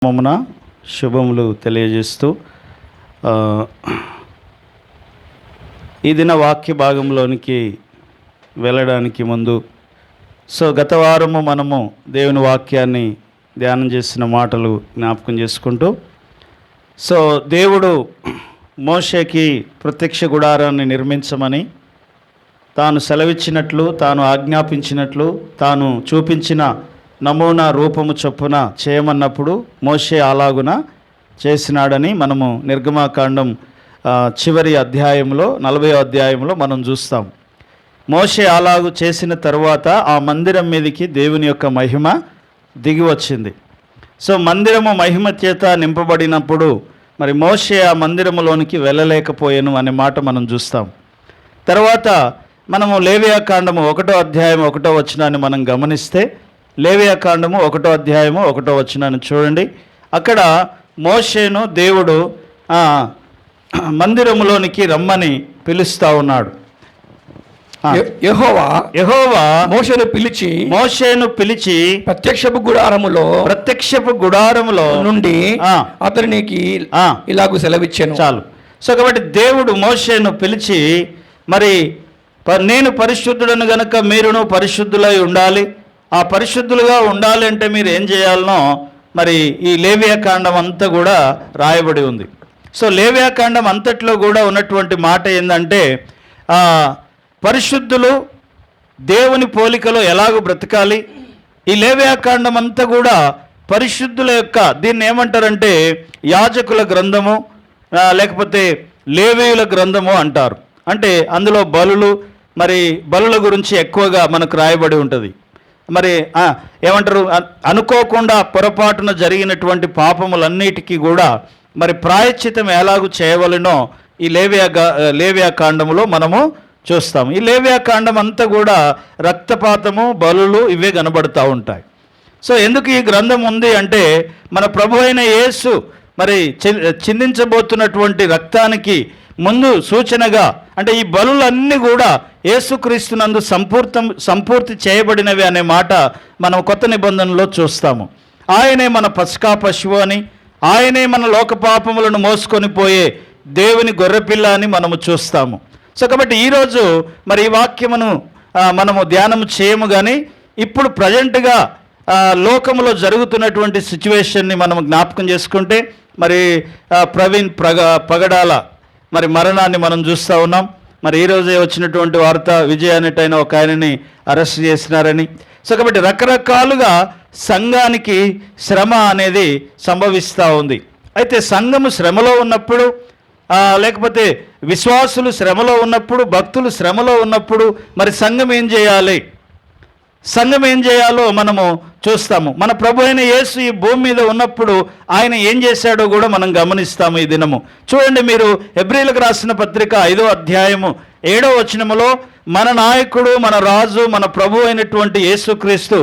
మమ్మన శుభములు తెలియజేస్తూ ఈ దిన వాక్య భాగంలోనికి వెళ్ళడానికి ముందు గత వారము మనము దేవుని వాక్యాన్ని ధ్యానం చేసిన మాటలు జ్ఞాపకం చేసుకుంటూ దేవుడు మోషేకి ప్రత్యక్ష గుడారాన్ని నిర్మించమని తాను సెలవిచ్చినట్లు, తాను ఆజ్ఞాపించినట్లు, తాను చూపించిన నమూనా రూపము చొప్పున చేయమన్నప్పుడు మోషే అలాగున చేసినాడని మనము నిర్గమాకాండం చివరి అధ్యాయంలో 40వ అధ్యాయంలో మనం చూస్తాం. మోషే అలాగు చేసిన తర్వాత ఆ మందిరం మీదకి దేవుని యొక్క మహిమ దిగి వచ్చింది. మందిరము మహిమ చేత నింపబడినప్పుడు మరి మోషే ఆ మందిరములోనికి వెళ్ళలేకపోయాను అనే మాట మనం చూస్తాం. తర్వాత మనము లేవియాకాండము 1వ అధ్యాయం 1వ వచనాన్ని మనం గమనిస్తే, లేవియాకాండము 1వ అధ్యాయము 1వ వచనాన్ని చూడండి. అక్కడ మోషేను దేవుడు మందిరములోనికి రమ్మని పిలుస్తూ ఉన్నాడు. యెహోవా మోషేను పిలిచి ప్రత్యక్షపు గుడారములో నుండి అతనికి ఇలాగూ సెలవిచ్చాను. చాలు. కాబట్టి దేవుడు మోషేను పిలిచి, మరి నేను పరిశుద్ధుడను గనుక మీరును పరిశుద్ధులై ఉండాలి, ఆ పరిశుద్ధులుగా ఉండాలి అంటే మీరు ఏం చేయాలనో మరి ఈ లేవియాకాండం అంతా కూడా రాయబడి ఉంది. లేవియాకాండం అంతట్లో కూడా ఉన్నటువంటి మాట ఏంటంటే, పరిశుద్ధులు దేవుని పోలికలో ఎలాగో బ్రతకాలి. ఈ లేవియాకాండం అంతా కూడా పరిశుద్ధుల యొక్క, దీన్ని ఏమంటారంటే యాజకుల గ్రంథము లేకపోతే లేవీయుల గ్రంథము అంటారు. అంటే అందులో బలుల గురించి ఎక్కువగా మనకు రాయబడి ఉంటుంది. మరి ఏమంటారు, అనుకోకుండా పొరపాటున జరిగినటువంటి పాపములన్నిటికీ కూడా మరి ప్రాయశ్చితం ఎలాగూ చేయవలనో ఈ లేవియాకాండములో మనము చూస్తాం. ఈ లేవియాకాండం అంతా కూడా రక్తపాతము, బలులు ఇవే కనబడుతూ ఉంటాయి. ఎందుకు ఈ గ్రంథం ఉంది అంటే, మన ప్రభు అయిన యేసు మరి చిందించబోతున్నటువంటి రక్తానికి ముందు సూచనగా, అంటే ఈ బలులన్నీ కూడా యేసుక్రీస్తునందు సంపూర్తి చేయబడినవి అనే మాట మనం కొత్త నిబంధనలో చూస్తాము. ఆయనే మన పస్కా పశువు అని, ఆయనే మన లోకపాపములను మోసుకొని పోయే దేవుని గొర్రెపిల్ల అని మనము చూస్తాము. కాబట్టి ఈరోజు మరి ఈ వాక్యమును మనము ధ్యానం చేయము, కానీ ఇప్పుడు ప్రజెంట్గా లోకములో జరుగుతున్నటువంటి సిచ్యువేషన్ని మనం జ్ఞాపకం చేసుకుంటే, మరి ప్రవీణ్ పగడాల మరి మరణాన్ని మనం చూస్తూ ఉన్నాం. మరి ఈరోజే వచ్చినటువంటి వార్త, విజయ్ అనేటైన ఒక ఆయనని అరెస్ట్ చేసినారని. కాబట్టి రకరకాలుగా సంఘానికి శ్రమ అనేది సంభవిస్తూ ఉంది. అయితే సంఘము శ్రమలో ఉన్నప్పుడు, లేకపోతే విశ్వాసులు శ్రమలో ఉన్నప్పుడు, భక్తులు శ్రమలో ఉన్నప్పుడు మరి సంఘం ఏం చేయాలో మనము చూస్తాము. మన ప్రభు అయిన యేసు ఈ భూమి మీద ఉన్నప్పుడు ఆయన ఏం చేశాడో కూడా మనం గమనిస్తాము ఈ దినము. చూడండి, మీరు హెబ్రీయులకు రాసిన పత్రిక 5వ అధ్యాయము 7వ వచనములో, మన నాయకుడు, మన రాజు, మన ప్రభు అయినటువంటి యేసుక్రీస్తు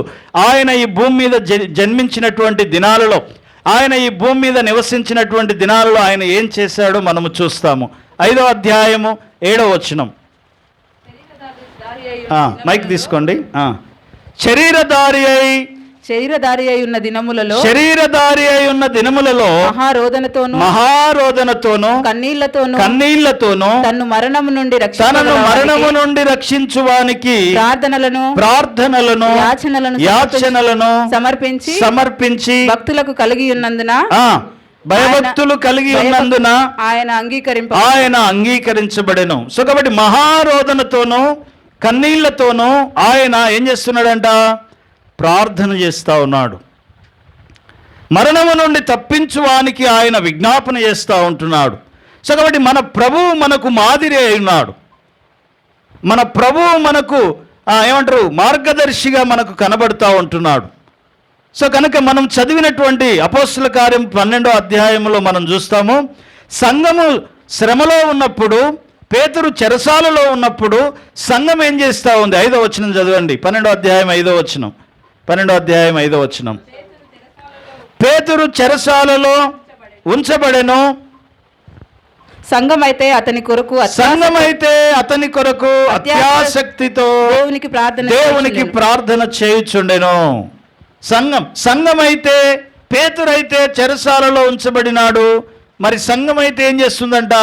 ఆయన ఈ భూమి మీద జన్మించినటువంటి దినాలలో, ఆయన ఈ భూమి మీద నివసించినటువంటి దినాలలో ఆయన ఏం చేశాడో మనము చూస్తాము. 5వ అధ్యాయము 7వ వచనం. మైక్ తీసుకోండి. శరీరధారి అయి ఉన్న దినములలో మహారోదనతోను కన్నీళ్లతోను తన్ను మరణము నుండి రక్షించువానికి ప్రార్థనలను యాచనలను సమర్పించి భక్తులకు కలిగి ఉన్నందున, భయభక్తులు కలిగి ఉన్నందున ఆయన అంగీకరించబడెను. కాబట్టి మహారోదనతోను కన్నీళ్లతోనూ ఆయన ఏం చేస్తున్నాడంట? ప్రార్థన చేస్తూ ఉన్నాడు. మరణము నుండి తప్పించువానికి ఆయన విజ్ఞాపన చేస్తూ ఉంటున్నాడు. కాబట్టి మన ప్రభువు మనకు మాదిరి అయి ఉన్నాడు. మన ప్రభువు మనకు మార్గదర్శిగా మనకు కనబడుతూ ఉంటున్నాడు. కనుక మనం చదివినటువంటి అపోస్తుల కార్యం 12వ అధ్యాయంలో మనం చూస్తాము, సంఘము శ్రమలో ఉన్నప్పుడు, పేతురు చెరసాలలో ఉన్నప్పుడు సంఘం ఏం చేస్తూ ఉంది? 5వ వచనం చదవండి. 12వ అధ్యాయం 5వ వచనం. 12వ అధ్యాయం 5వ వచనం. పేతురు చెరసాలలో ఉంచబడెను, సంఘమైతే అతని కొరకు అత్యాసక్తితో దేవునికి ప్రార్థన చేయుచుండెను. సంఘమైతే పేతురైతే చెరసాలలో ఉంచబడినాడు. మరి సంఘం అయితే ఏం చేస్తుందంట?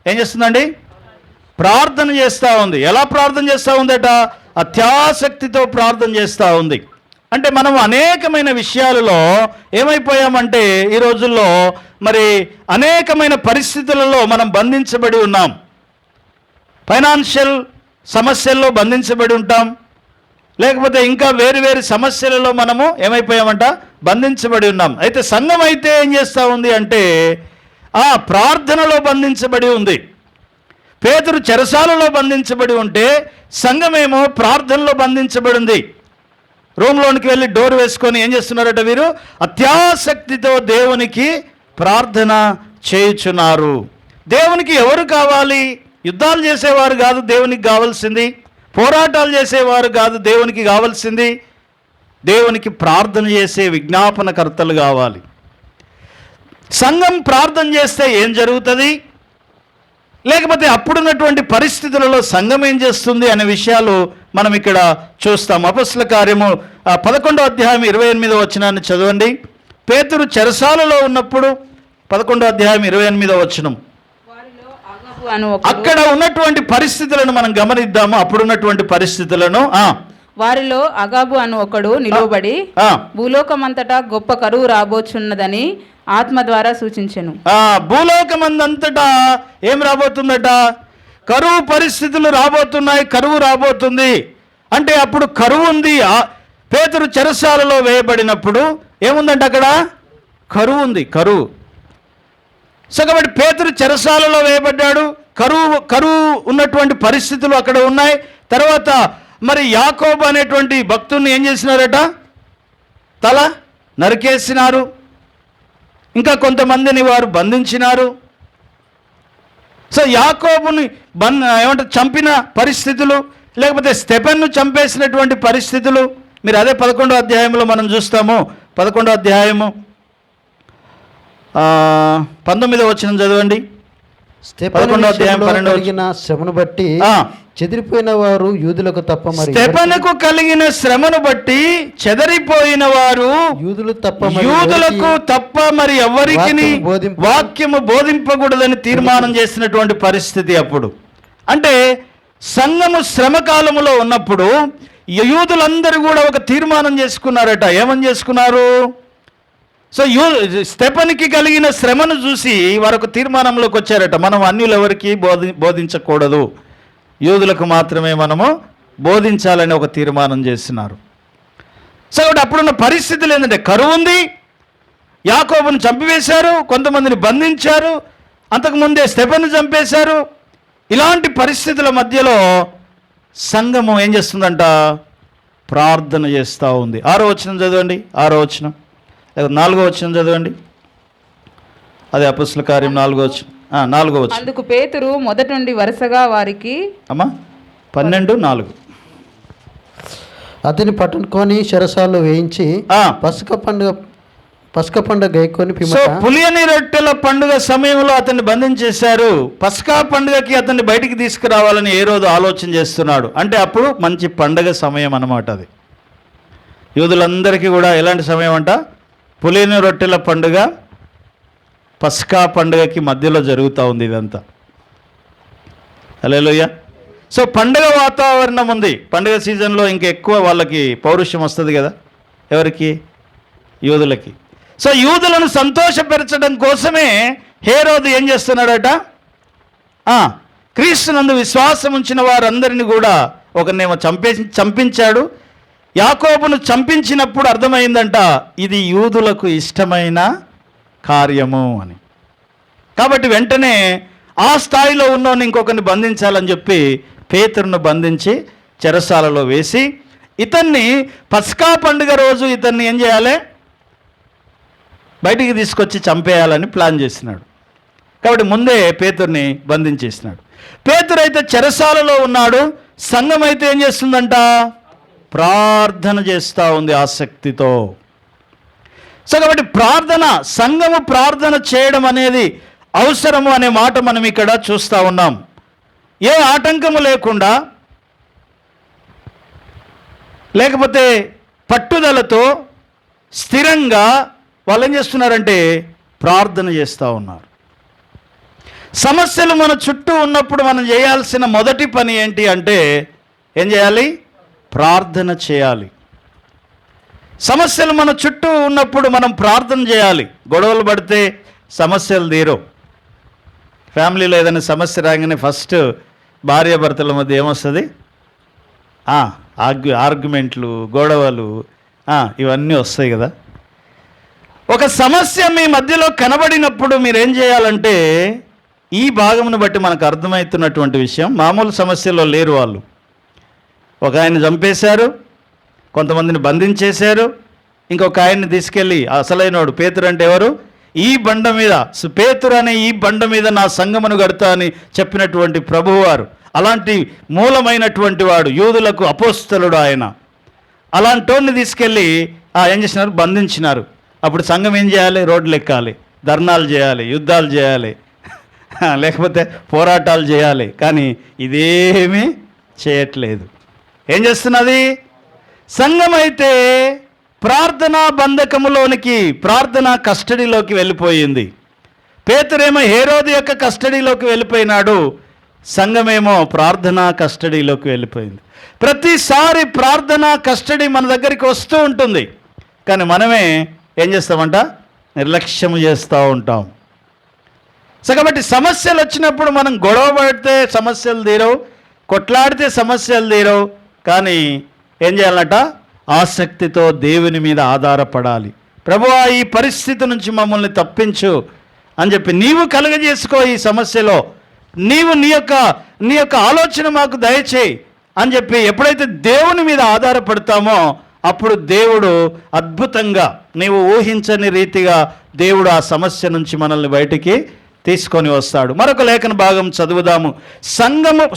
ఏం చేస్తుందండి? ప్రార్థన చేస్తూ ఉంది. ఎలా ప్రార్థన చేస్తూ ఉందట? అత్యాసక్తితో ప్రార్థన చేస్తూ ఉంది. అంటే మనం అనేకమైన విషయాలలో ఏమైపోయామంటే ఈ రోజుల్లో మరి అనేకమైన పరిస్థితులలో మనం బంధించబడి ఉన్నాం. ఫైనాన్షియల్ సమస్యల్లో బంధించబడి ఉంటాం, లేకపోతే ఇంకా వేరు వేరు సమస్యలలో మనము ఏమైపోయామంట? బంధించబడి ఉన్నాం. అయితే సంఘం అయితే ఏం చేస్తూ ఉంది అంటే ఆ ప్రార్థనలో బంధించబడి ఉంది. పేతురు చెరసాలలో బంధించబడి ఉంటే సంఘమేమో ప్రార్థనలో బంధించబడి ఉంది. రూమ్లోనికి వెళ్ళి డోర్ వేసుకొని ఏం చేస్తున్నారట? వీరు అత్యాసక్తితో దేవునికి ప్రార్థన చేయుచున్నారు. దేవునికి ఎవరు కావాలి? యుద్ధాలు చేసేవారు కాదు దేవునికి కావాల్సింది, పోరాటాలు చేసేవారు కాదు దేవునికి కావాల్సింది. దేవునికి ప్రార్థన చేసే విజ్ఞాపనకర్తలు కావాలి. సంఘం ప్రార్థన చేస్తే ఏం జరుగుతుంది, లేకపోతే అప్పుడున్నటువంటి పరిస్థితులలో సంఘం ఏం చేస్తుంది అనే విషయాలు మనం ఇక్కడ చూస్తాం. అపొస్తలుల కార్యము 11వ అధ్యాయం 28వ వచనాన్ని చదవండి. పేతురు చెరసాలలో ఉన్నప్పుడు 11వ అధ్యాయం 28వ వచనం. అక్కడ ఉన్నటువంటి పరిస్థితులను మనం గమనిద్దాము. అప్పుడున్నటువంటి పరిస్థితులను. వారిలో అగాబు అను ఒకడు నిలువబడి భూలోకమంతటా గొప్ప కరువు రాబోచున్నదని ఆత్మ ద్వారా సూచించెను. భూలోకమందంతటా ఏం రాబోతుందట? కరువు పరిస్థితులు రాబోతున్నాయి, కరువు రాబోతుంది. అంటే అప్పుడు కరువు ఉంది. పేతురు చెరసాలలో వేయబడినప్పుడు ఏముందంటే అక్కడ కరువు ఉంది, కరువు. సో కాబట్టి పేతురు చెరసాలలో వేయబడ్డాడు. కరువు ఉన్నటువంటి పరిస్థితులు అక్కడ ఉన్నాయి. తర్వాత మరి యాకోబు అనేటువంటి భక్తుడిని ఏం చేసినారట? తల నరికేసినారు. ఇంకా కొంతమందిని వారు బంధించినారు. సో యాకోబుని ఏమంటారు చంపిన పరిస్థితులు, లేకపోతే స్టెఫెన్ను చంపేసినటువంటి పరిస్థితులు మీరు అదే 11వ అధ్యాయంలో మనం చూస్తాము. 11వ అధ్యాయము 19వ వచనం చదవండి. 11వ అధ్యాయం 12వ వచనం. శ్రమను బట్టి చెదిరిపోయిన వారు యూదులకు తప్ప మరి స్టెఫెనుకు కలిగిన శ్రమను బట్టి చెదరిపోయిన వారు యూదులకు తప్ప మరి ఎవరికి వాక్యము బోధింపకూడదని తీర్మానం చేసినటువంటి పరిస్థితి అప్పుడు. అంటే సంఘము శ్రమ కాలములో ఉన్నప్పుడు యూదులందరూ కూడా ఒక తీర్మానం చేసుకున్నారట. ఏమని చేసుకున్నారు? సో స్టెఫెనుకి కలిగిన శ్రమను చూసి వారు ఒక తీర్మానంలోకి వచ్చారట. మనం అన్యులు ఎవరికి బోధించకూడదు, యూదులకు మాత్రమే మనము బోధించాలని ఒక తీర్మానం చేస్తున్నారు. సో కాబట్టి అప్పుడున్న పరిస్థితులు ఏంటంటే కరువు ఉంది, యాకోబును చంపివేశారు, కొంతమందిని బంధించారు, అంతకుముందే స్టెఫెన్ను చంపేశారు. ఇలాంటి పరిస్థితుల మధ్యలో సంఘము ఏం చేస్తుందంట? ప్రార్థన చేస్తూ ఉంది. 6వ వచనం చదవండి. 6వ వచనం 4వ వచనం చదవండి. అదే అపొస్తలుల కార్యం 4వ వచనం. 4వ వచనం. అందుకు పేతురు మొదటి నుండి వరుసగా వారికి 12:4 అతని పట్టుకొని చెరసాల్లో వేయించి పస్క పండుగ గైకొని పులియని రొట్టెల పండుగ సమయంలో అతన్ని బంధించేశారు. పస్కా పండుగకి అతన్ని బయటికి తీసుకురావాలని ఏ రోజు ఆలోచన చేస్తున్నాడు అంటే అప్పుడు మంచి పండుగ సమయం అన్నమాట. అది యూదులందరికీ కూడా ఎలాంటి సమయం అంట? పులియని రొట్టెల పండుగ పస్కా పండుగకి మధ్యలో జరుగుతూ ఉంది ఇదంతా. హల్లెలూయా. సో పండుగ వాతావరణం ఉంది. పండుగ సీజన్లో ఇంకా ఎక్కువ వాళ్ళకి పౌరుషం వస్తుంది కదా. ఎవరికి? యూదులకి. సో యూదులను సంతోషపరచడం కోసమే హేరోదు ఏం చేస్తున్నాడట? క్రీస్తునందు విశ్వాసం ఉంచిన వారందరినీ కూడా ఒకరినేమో చంపించాడు. యాకోబును చంపించినప్పుడు అర్థమైందంట ఇది యూదులకు ఇష్టమైన కార్యము అని. కాబట్టి వెంటనే ఆ స్థాయిలో ఉన్నోని ఇంకొకరిని బంధించాలని చెప్పి పేతురును బంధించి చెరసాలలో వేసి ఇతన్ని పస్కా పండుగ రోజు ఇతన్ని ఏం చేయాలి? బయటికి తీసుకొచ్చి చంపేయాలని ప్లాన్ చేసినాడు. కాబట్టి ముందే పేతుర్ని బంధించేసినాడు. పేతురు అయితే చెరసాలలో ఉన్నాడు. సంఘం అయితే ఏం చేస్తుందంట? ప్రార్థన చేస్తూ ఉంది ఆసక్తితో. సో కాబట్టి ప్రార్థన, సంఘము ప్రార్థన చేయడం అనేది అవసరము అనే మాట మనం ఇక్కడ చూస్తూ ఉన్నాం. ఏ ఆటంకము లేకుండా, లేకపోతే పట్టుదలతో స్థిరంగా వాళ్ళు ఏం చేస్తున్నారంటే ప్రార్థన చేస్తూ ఉన్నారు. సమస్యలు మన చుట్టూ ఉన్నప్పుడు మనం చేయాల్సిన మొదటి పని ఏంటి అంటే ఏం చేయాలి? ప్రార్థన చేయాలి. సమస్యలు మన చుట్టూ ఉన్నప్పుడు మనం ప్రార్థన చేయాలి. గొడవలు పడితే సమస్యలు తీరవు. ఫ్యామిలీలో ఏదైనా సమస్య రాగానే ఫస్ట్ భార్యాభర్తల మధ్య ఏమొస్తుంది? ఆర్గ్యుమెంట్లు, గొడవలు, ఇవన్నీ వస్తాయి కదా. ఒక సమస్య మీ మధ్యలో కనబడినప్పుడు మీరేం చేయాలంటే, ఈ భాగమును బట్టి మనకు అర్థమవుతున్నటువంటి విషయం, మామూలు సమస్యలో లేరు వాళ్ళు. ఒక ఆయన చంపేశారు, కొంతమందిని బంధించేశారు, ఇంకొక ఆయన్ని తీసుకెళ్ళి అసలైనోడు పేతురు అంటే ఎవరు? ఈ బండ మీద, పేతురు అనే ఈ బండ మీద నా సంఘమును కడతా అని చెప్పినటువంటి ప్రభువారు, అలాంటి మూలమైనటువంటి వాడు, యూదులకు అపోస్తలుడు ఆయన. అలాంటోడిని తీసుకెళ్ళి ఏం చేసినారు? బంధించినారు. అప్పుడు సంఘం ఏం చేయాలి? రోడ్లు ఎక్కాలి, ధర్నాలు చేయాలి, యుద్ధాలు చేయాలి, లేకపోతే పోరాటాలు చేయాలి. కానీ ఇదేమీ చేయట్లేదు. ఏం చేస్తున్నది? సంఘం అయితే ప్రార్థనా బంధకములోనికి, ప్రార్థనా కస్టడీలోకి వెళ్ళిపోయింది. పేతురేమో హేరోదు యొక్క కస్టడీలోకి వెళ్ళిపోయినాడు, సంఘమేమో ప్రార్థనా కస్టడీలోకి వెళ్ళిపోయింది. ప్రతిసారి ప్రార్థనా కస్టడీ మన దగ్గరికి వస్తూ ఉంటుంది, కానీ మనమే ఏం చేస్తామంట? నిర్లక్ష్యం చేస్తూ ఉంటాం. సో కాబట్టి సమస్యలు వచ్చినప్పుడు మనం గొడవ పడితే సమస్యలు తీరవు, కొట్లాడితే సమస్యలు తీరవు. కానీ ఏం చేయాలన్నట? ఆసక్తితో దేవుని మీద ఆధారపడాలి. ప్రభువా, ఈ పరిస్థితి నుంచి మమ్మల్ని తప్పించు అని చెప్పి నీవు కలుగజేసుకో ఈ సమస్యలో, నీవు నీ యొక్క ఆలోచన మాకు దయచేయి అని చెప్పి ఎప్పుడైతే దేవుని మీద ఆధారపడతామో అప్పుడు దేవుడు అద్భుతంగా, నీవు ఊహించని రీతిగా దేవుడు ఆ సమస్య నుంచి మనల్ని బయటికి తీసుకొని వస్తాడు. మరొక లేఖన భాగం చదువుదాము.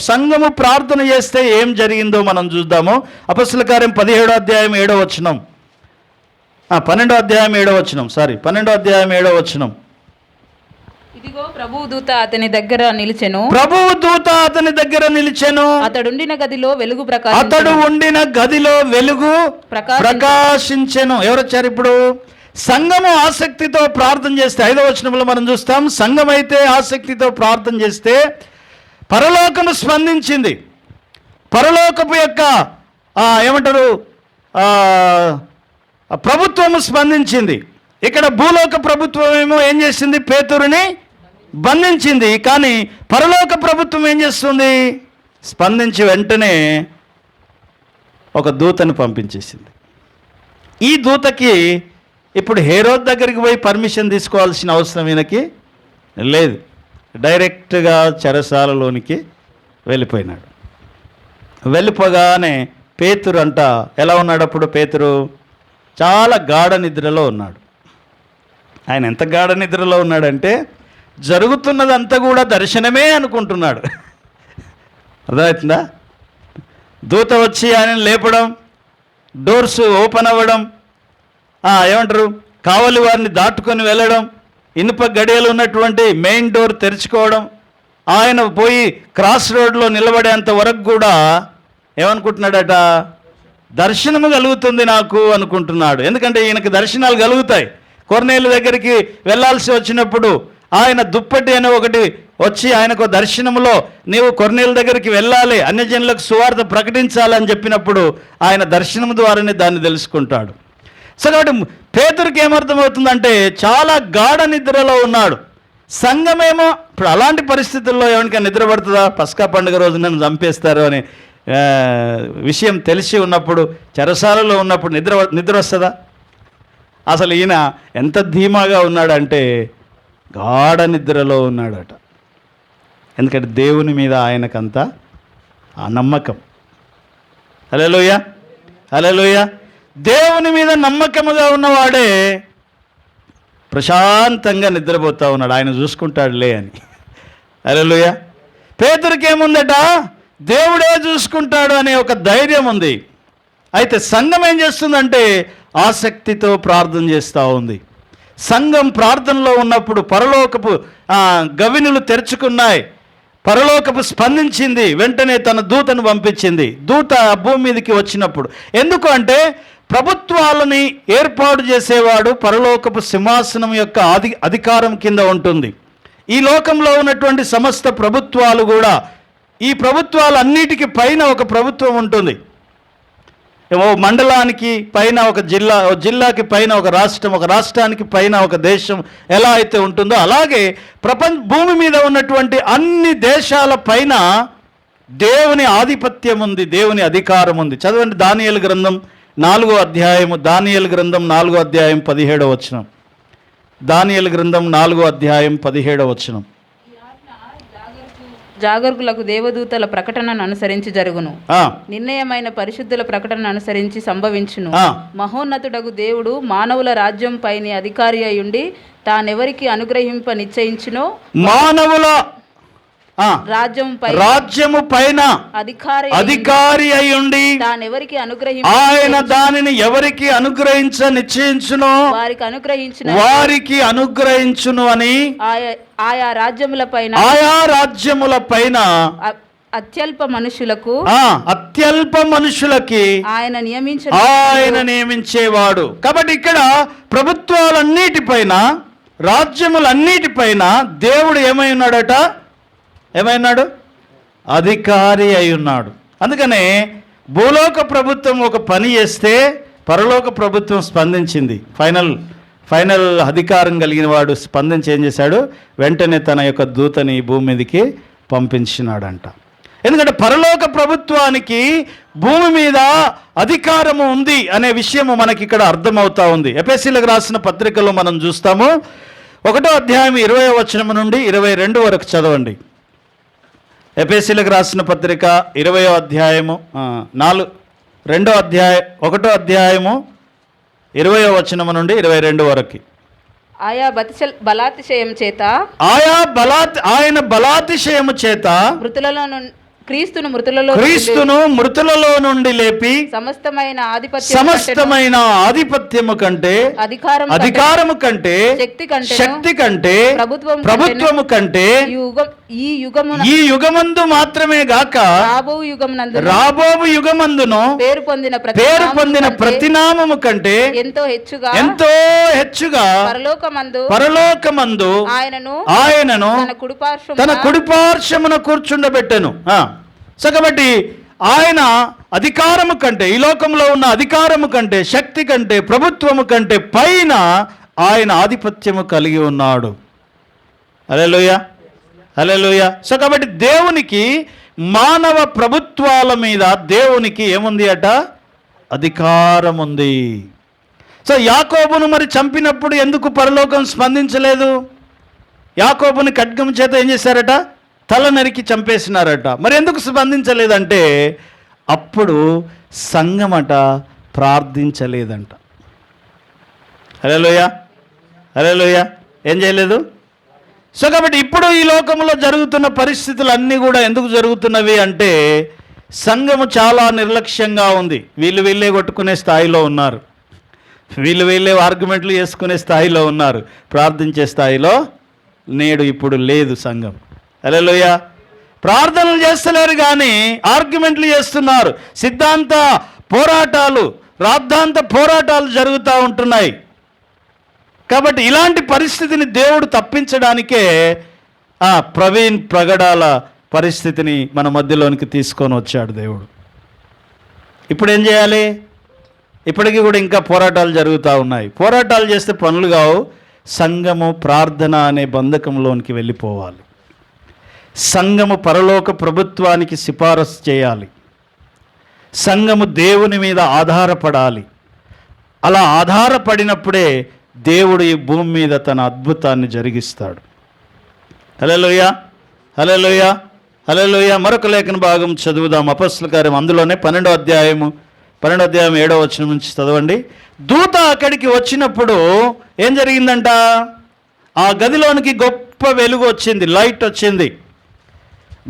సంఘము ప్రార్థన చేస్తే ఏం జరిగిందో మనం చూద్దాము. అపొస్తలుల కార్యం 17వ అధ్యాయం 7వ వచనం, 12వ అధ్యాయం 7వ వచనం, 12వ అధ్యాయం 7వ వచనం. ఇదిగో ప్రభువు దూత అతని దగ్గర నిలిచెను. ప్రభువు దూత అతని దగ్గర నిలిచెను. అతడు ఉండిన గదిలో వెలుగు ప్రకాశించెను. ఎవరు వచ్చారు ఇప్పుడు? సంఘము ఆసక్తితో ప్రార్థన చేస్తే, 5వ వచనంలో మనం చూస్తాం, సంఘం అయితే ఆసక్తితో ప్రార్థన చేస్తే పరలోకము స్పందించింది. పరలోకపు యొక్క ఏమంటారు, ప్రభుత్వము స్పందించింది. ఇక్కడ భూలోక ప్రభుత్వం ఏమో ఏం చేసింది? పేతురుని బంధించింది. కానీ పరలోక ప్రభుత్వం ఏం చేస్తుంది? స్పందించి వెంటనే ఒక దూతను పంపించేసింది. ఈ దూతకి ఇప్పుడు హేరోద్ దగ్గరికి పోయి పర్మిషన్ తీసుకోవాల్సిన అవసరం ఈయనకి లేదు. డైరెక్ట్గా చెరసాలలోనికి వెళ్ళిపోయినాడు. వెళ్ళిపోగానే పేతురు అంట ఎలా ఉన్నాడు? అప్పుడు పేతురు చాలా గాఢ నిద్రలో ఉన్నాడు. ఆయన ఎంత గాఢ నిద్రలో ఉన్నాడంటే జరుగుతున్నదంతా కూడా దర్శనమే అనుకుంటున్నాడు. అర్థమవుతుందా? దూత వచ్చి ఆయనను లేపడం, డోర్స్ ఓపెన్ అవ్వడం, ఏమంటారు, కావలి వారిని దాటుకొని వెళ్ళడం, ఇనుప గడియలు ఉన్నటువంటి మెయిన్ డోర్ తెరుచుకోవడం, ఆయన పోయి క్రాస్ రోడ్లో నిలబడేంత వరకు కూడా ఏమనుకుంటున్నాడట? దర్శనము కలుగుతుంది నాకు అనుకుంటున్నాడు. ఎందుకంటే ఈయనకి దర్శనాలు కలుగుతాయి. కొర్నేలు దగ్గరికి వెళ్ళాల్సి వచ్చినప్పుడు ఆయన దుప్పటి అనే ఒకటి వచ్చి ఆయనకు దర్శనంలో నీవు కొర్నేలు దగ్గరికి వెళ్ళాలి, అన్యజనులకు సువార్త ప్రకటించాలని చెప్పినప్పుడు ఆయన దర్శనం ద్వారానే దాన్ని తెలుసుకుంటాడు. సో కాబట్టి పేతురుకి ఏమర్థమవుతుందంటే చాలా గాఢ నిద్రలో ఉన్నాడు. సంఘమేమో ఇప్పుడు అలాంటి పరిస్థితుల్లో ఎవరికైనా నిద్ర పడుతుందా? పస్కా పండుగ రోజు నన్ను చంపేస్తారు అనే విషయం తెలిసి ఉన్నప్పుడు, చెరసాలలో ఉన్నప్పుడు నిద్ర వస్తుందా? అసలు ఈయన ఎంత ధీమాగా ఉన్నాడంటే గాఢ నిద్రలో ఉన్నాడట. ఎందుకంటే దేవుని మీద ఆయనకంత ఆ నమ్మకం. హల్లెలూయా, హల్లెలూయా. దేవుని మీద నమ్మకముగా ఉన్నవాడే ప్రశాంతంగా నిద్రపోతూ ఉన్నాడు, ఆయన చూసుకుంటాడులే అని. హల్లెలూయా. పేతురుకి ఏముందట? దేవుడే చూసుకుంటాడు అనే ఒక ధైర్యం ఉంది. అయితే సంఘం ఏం చేస్తుందంటే ఆసక్తితో ప్రార్థన చేస్తూ ఉంది. సంఘం ప్రార్థనలో ఉన్నప్పుడు పరలోకపు గవినులు తెరుచుకున్నాయి, పరలోకపు స్పందించింది, వెంటనే తన దూతను పంపించింది. దూత భూమి మీదకి వచ్చినప్పుడు ఎందుకు అంటే ప్రభుత్వాలని ఏర్పాటు చేసేవాడు పరలోకపు సింహాసనం యొక్క అధికారం కింద ఉంటుంది. ఈ లోకంలో ఉన్నటువంటి సమస్త ప్రభుత్వాలు కూడా, ఈ ప్రభుత్వాలన్నిటికీ పైన ఒక ప్రభుత్వం ఉంటుంది. ఓ మండలానికి పైన ఒక జిల్లా, ఓ జిల్లాకి పైన ఒక రాష్ట్రం, ఒక రాష్ట్రానికి పైన ఒక దేశం ఎలా అయితే ఉంటుందో అలాగే భూమి మీద ఉన్నటువంటి అన్ని దేశాల పైన దేవుని ఆధిపత్యం ఉంది, దేవుని అధికారం ఉంది. చదవండి దానియేలు గ్రంథం 4వ అధ్యాయము, దానియేలు గ్రంథం 4వ అధ్యాయం 17వ వచనం. దానియేలు గ్రంథం 4వ అధ్యాయం 17వ వచనం. జాగర్గులకు దేవదూతల ప్రకటనను అనుసరించి జరుగును, నిర్ణయమైన పరిశుద్ధుల ప్రకటనను అనుసరించి సంభవించును. మహోన్నతుడగు దేవుడు మానవుల రాజ్యం పైన అధికారి అయ్యుండి తానెవరికి అనుగ్రహింప నిశ్చయించునో, మానవుల రాజ్యము పైన అధికారి అయ్యుండి ఆయన దానిని ఎవరికి అనుగ్రహించ నిశ్చయించునో వారికి అనుగ్రహించును అని ఆయా రాజ్యముల పైన అత్యల్ప మనుషులకి ఆయన నియమించేవాడు. కాబట్టి ఇక్కడ ప్రభుత్వాలన్నిటిపైన, రాజ్యములన్నిటిపైన దేవుడు ఏమై ఉన్నాడట? ఏమైనాడు? అధికారి అయి ఉన్నాడు. అందుకనే భూలోక ప్రభుత్వం ఒక పని చేస్తే పరలోక ప్రభుత్వం స్పందించింది. ఫైనల్ అధికారం కలిగిన వాడు స్పందించి ఏం చేశాడు? వెంటనే తన యొక్క దూతని భూమి మీదకి పంపించినాడంట. ఎందుకంటే పరలోక ప్రభుత్వానికి భూమి మీద అధికారము ఉంది అనే విషయము మనకి ఇక్కడ అర్థమవుతా ఉంది. ఎఫెసీయులకు రాసిన పత్రికలో మనం చూస్తాము. 1వ అధ్యాయం 20వ వచనం నుండి 22 వరకు చదవండి. ఎఫెసీయులకు రాసిన పత్రిక 20వ అధ్యాయము 1వ అధ్యాయము 20వ వచనము నుండి 22 వరకు. ఆయన బలాతిశయము చేత క్రీస్తును మృతులలో నుండి లేపి సమస్తమైన ఆధిపత్యము కంటే, అధికారము కంటే, శక్తి కంటే, ప్రభుత్వము కంటే ఈ యుగమందు మాత్రమే గాక రాబోవు యుగమందును పేరు పొందిన ప్రతినామము కంటే ఎంతో హెచ్చుగా పరలోకమందు ఆయనను తన కుడిపార్శ్వమున కూర్చుండబెట్టెను. సో కాబట్టి ఆయన అధికారము కంటే, ఈ లోకంలో ఉన్న అధికారము కంటే, శక్తి కంటే, ప్రభుత్వము కంటే పైన ఆయన ఆధిపత్యము కలిగి ఉన్నాడు. హల్లెలూయా, హల్లెలూయా. సో కాబట్టి దేవునికి మానవ ప్రభుత్వాల మీద దేవునికి ఏముంది అట? అధికారం ఉంది. సో యాకోబును మరి చంపినప్పుడు ఎందుకు పరలోకం స్పందించలేదు? యాకోబుని ఖడ్గం చేత ఏం చేశారట? తల నరికి చంపేసినారట. మరి ఎందుకు స్పందించలేదంటే అప్పుడు సంఘమట ప్రార్థించలేదంట. హల్లెలూయా, హల్లెలూయా. ఏం చేయలేదు? సో కాబట్టి ఇప్పుడు ఈ లోకంలో జరుగుతున్న పరిస్థితులు అన్నీ కూడా ఎందుకు జరుగుతున్నవి అంటే సంఘము చాలా నిర్లక్ష్యంగా ఉంది. వీళ్ళే కొట్టుకునే స్థాయిలో ఉన్నారు, వీళ్ళే ఆర్గ్యుమెంట్లు చేసుకునే స్థాయిలో ఉన్నారు, ప్రార్థించే స్థాయిలో నేడు ఇప్పుడు లేదు సంఘం. హల్లెలూయా. ప్రార్థనలు చేస్తలేరు కానీ ఆర్గ్యుమెంట్లు చేస్తున్నారు. సిద్ధాంత పోరాటాలు, రాద్ధాంత పోరాటాలు జరుగుతూ ఉంటున్నాయి. కాబట్టి ఇలాంటి పరిస్థితిని దేవుడు తప్పించడానికే ప్రవీణ్ ప్రగడాల పరిస్థితిని మన మధ్యలోనికి తీసుకొని వచ్చాడు దేవుడు. ఇప్పుడు ఏం చేయాలి? ఇప్పటికీ కూడా ఇంకా పోరాటాలు జరుగుతూ ఉన్నాయి. పోరాటాలు చేస్తే పనులు కావు. సంఘము ప్రార్థన అనే బంధకంలోనికి వెళ్ళిపోవాలి. సంఘము పరలోక ప్రభుత్వానికి సిఫారసు చేయాలి. సంఘము దేవుని మీద ఆధారపడాలి. అలా ఆధారపడినప్పుడే దేవుడు ఈ భూమి మీద తన అద్భుతాన్ని జరిగిస్తాడు. హల్లెలూయా, హల్లెలూయా, హల్లెలూయా. మరొక లేఖన భాగం చదువుదాం. అపొస్తలుల కార్యం అందులోనే 12వ అధ్యాయం 7వ వచనం నుంచి చదవండి. దూత అక్కడికి వచ్చినప్పుడు ఏం జరిగిందంట? ఆ గదిలోనికి గొప్ప వెలుగు వచ్చింది, లైట్ వచ్చింది.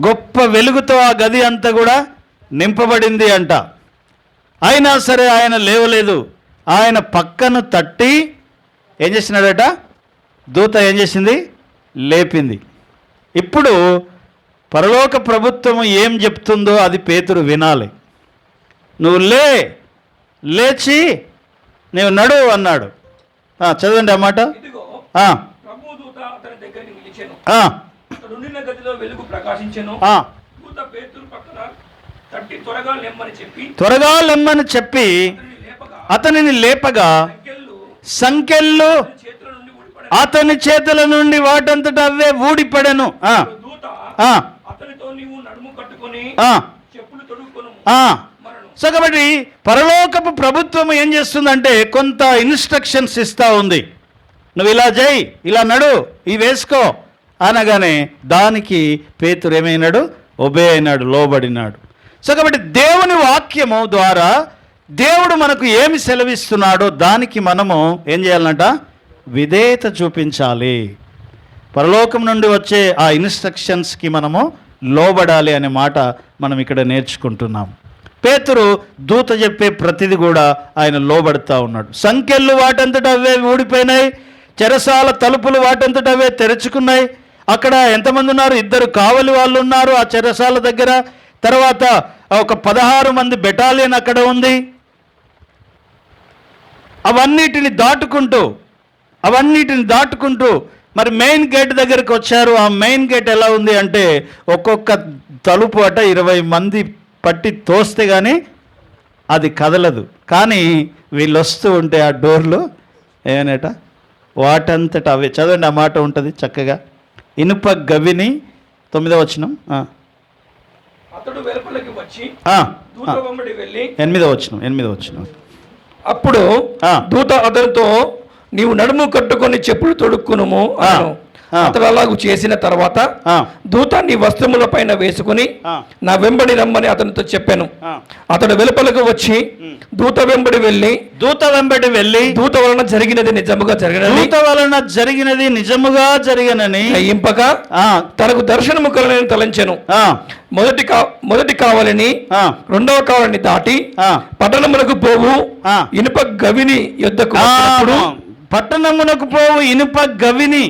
గొప్ప వెలుగుతో ఆ గది అంతా కూడా నింపబడింది అంట. అయినా సరే ఆయన లేవలేదు. ఆయన పక్కను తట్టి ఏం చేసినాడట? దూత ఏం చేసింది? లేపింది. ఇప్పుడు పరలోక ప్రభుత్వము ఏం చెప్తుందో అది పేతురు వినాలి. నువ్వు లేచి నీవు నడు అన్నాడు. చదవండి ఆ మాట. ఇదిగో ఆ, ప్రభువు దూత అతని దగ్గరికి నిలిచెను. ఆ, అతడు ఉండిన గదిలో వెలుగు ప్రకాశించెను. ఆ. దూత పేతురు పక్కన తట్టి త్వరగా లెమ్మని చెప్పి త్వరగా లెమ్మని చెప్పి అతనిని లేపగా సంకెళ్ళు చేతుల నుండి ఊడిపడెను. అతని చేతుల నుండి వాటంతట అవే ఊడిపడెను. దూత ఆ, అతనితో నీవు నడుము కట్టుకొని ఆ, చెప్పులు తొడుక్కొను ఆ. మరణం. సో కాబట్టి పరలోకపు ప్రభుత్వం ఏం చేస్తుందంటే కొంత ఇన్స్ట్రక్షన్స్ ఇస్తా ఉంది. నువ్వు ఇలా చేయి, ఇలా నడు, ఇవి వేసుకో అనగానే దానికి పేతురు ఏమైనాడు? ఒబే అయినాడు, లోబడినాడు. సో కాబట్టి దేవుని వాక్యము ద్వారా దేవుడు మనకు ఏమి సెలవిస్తున్నాడో దానికి మనము ఏం చేయాలంట? విధేయత చూపించాలి. పరలోకం నుండి వచ్చే ఆ ఇన్స్ట్రక్షన్స్కి మనము లోబడాలి అనే మాట మనం ఇక్కడ నేర్చుకుంటున్నాం. పేతురు దూత చెప్పే ప్రతిది కూడా ఆయన లోబడుతూ ఉన్నాడు. సంకెళ్ళు వాటంతట అవే ఊడిపోయినాయి, చెరసాల తలుపులు వాటంతట అవే తెరుచుకున్నాయి. అక్కడ ఎంతమంది ఉన్నారు? 2 కావలి వాళ్ళు ఉన్నారు ఆ చెరసాల దగ్గర. తర్వాత ఒక 16 మంది బెటాలియన్ అక్కడ ఉంది. అవన్నిటిని దాటుకుంటూ మరి మెయిన్ గేట్ దగ్గరికి వచ్చారు. ఆ మెయిన్ గేట్ ఎలా ఉంది అంటే ఒక్కొక్క తలుపు అట 20 మంది పట్టి తోస్తే కానీ అది కదలదు. కానీ వీళ్ళు వస్తూ ఉంటే ఆ డోర్లు ఏమనేట వాటంతట అవే. చదవండి ఆ మాట ఉంటుంది చక్కగా. ఇనుప గవిని 9వ వచనం. అతడు వెలుపలికి వచ్చి ఆ, దూత వెంబడి వెళ్ళి 8వ వచనం. అప్పుడు దూత అతనితో నీవు నడుము కట్టుకొని చెప్పులు తొడుక్కునుము అను. అతడు అలాగూ చేసిన తర్వాత దూత నీ వస్త్రముల పైన వేసుకుని నా వెంబడి రమ్మని అతనితో చెప్పాను. అతడు వెలుపలకు వచ్చి దూత వెంబడి వెళ్ళి దూత వలన జరిగినది నిజముగా జరిగినని ఇంపగా తనకు దర్శనము కలనని తలంచెను. మొదటి కావలిని 2వ కావలిని దాటి పట్టణమునకు పోవు ఇనుప గవిని యొద్దకు పట్టణమునకు పోవు ఇనుప గవిని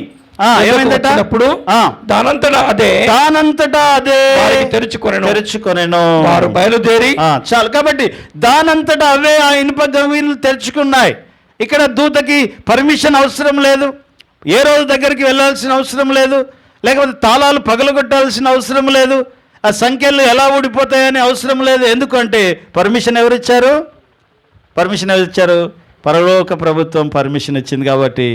ఏమైందటప్పుడు దానంతటా అదే తెరుచుకొనెను. వారు బయలుదేరి చాలు. కాబట్టి దానంతటా అవే ఆ ఇనుప గవిని తెరుచుకున్నాయి. ఇక్కడ దూతకి పర్మిషన్ అవసరం లేదు, ఏ రోజు దగ్గరికి వెళ్ళాల్సిన అవసరం లేదు, లేకపోతే తాళాలు పగలగొట్టాల్సిన అవసరం లేదు, ఆ సంఖ్యలు ఎలా ఊడిపోతాయని అవసరం లేదు. ఎందుకంటే పర్మిషన్ ఎవరిచ్చారు? పరలోక ప్రభుత్వం పర్మిషన్ ఇచ్చింది. కాబట్టి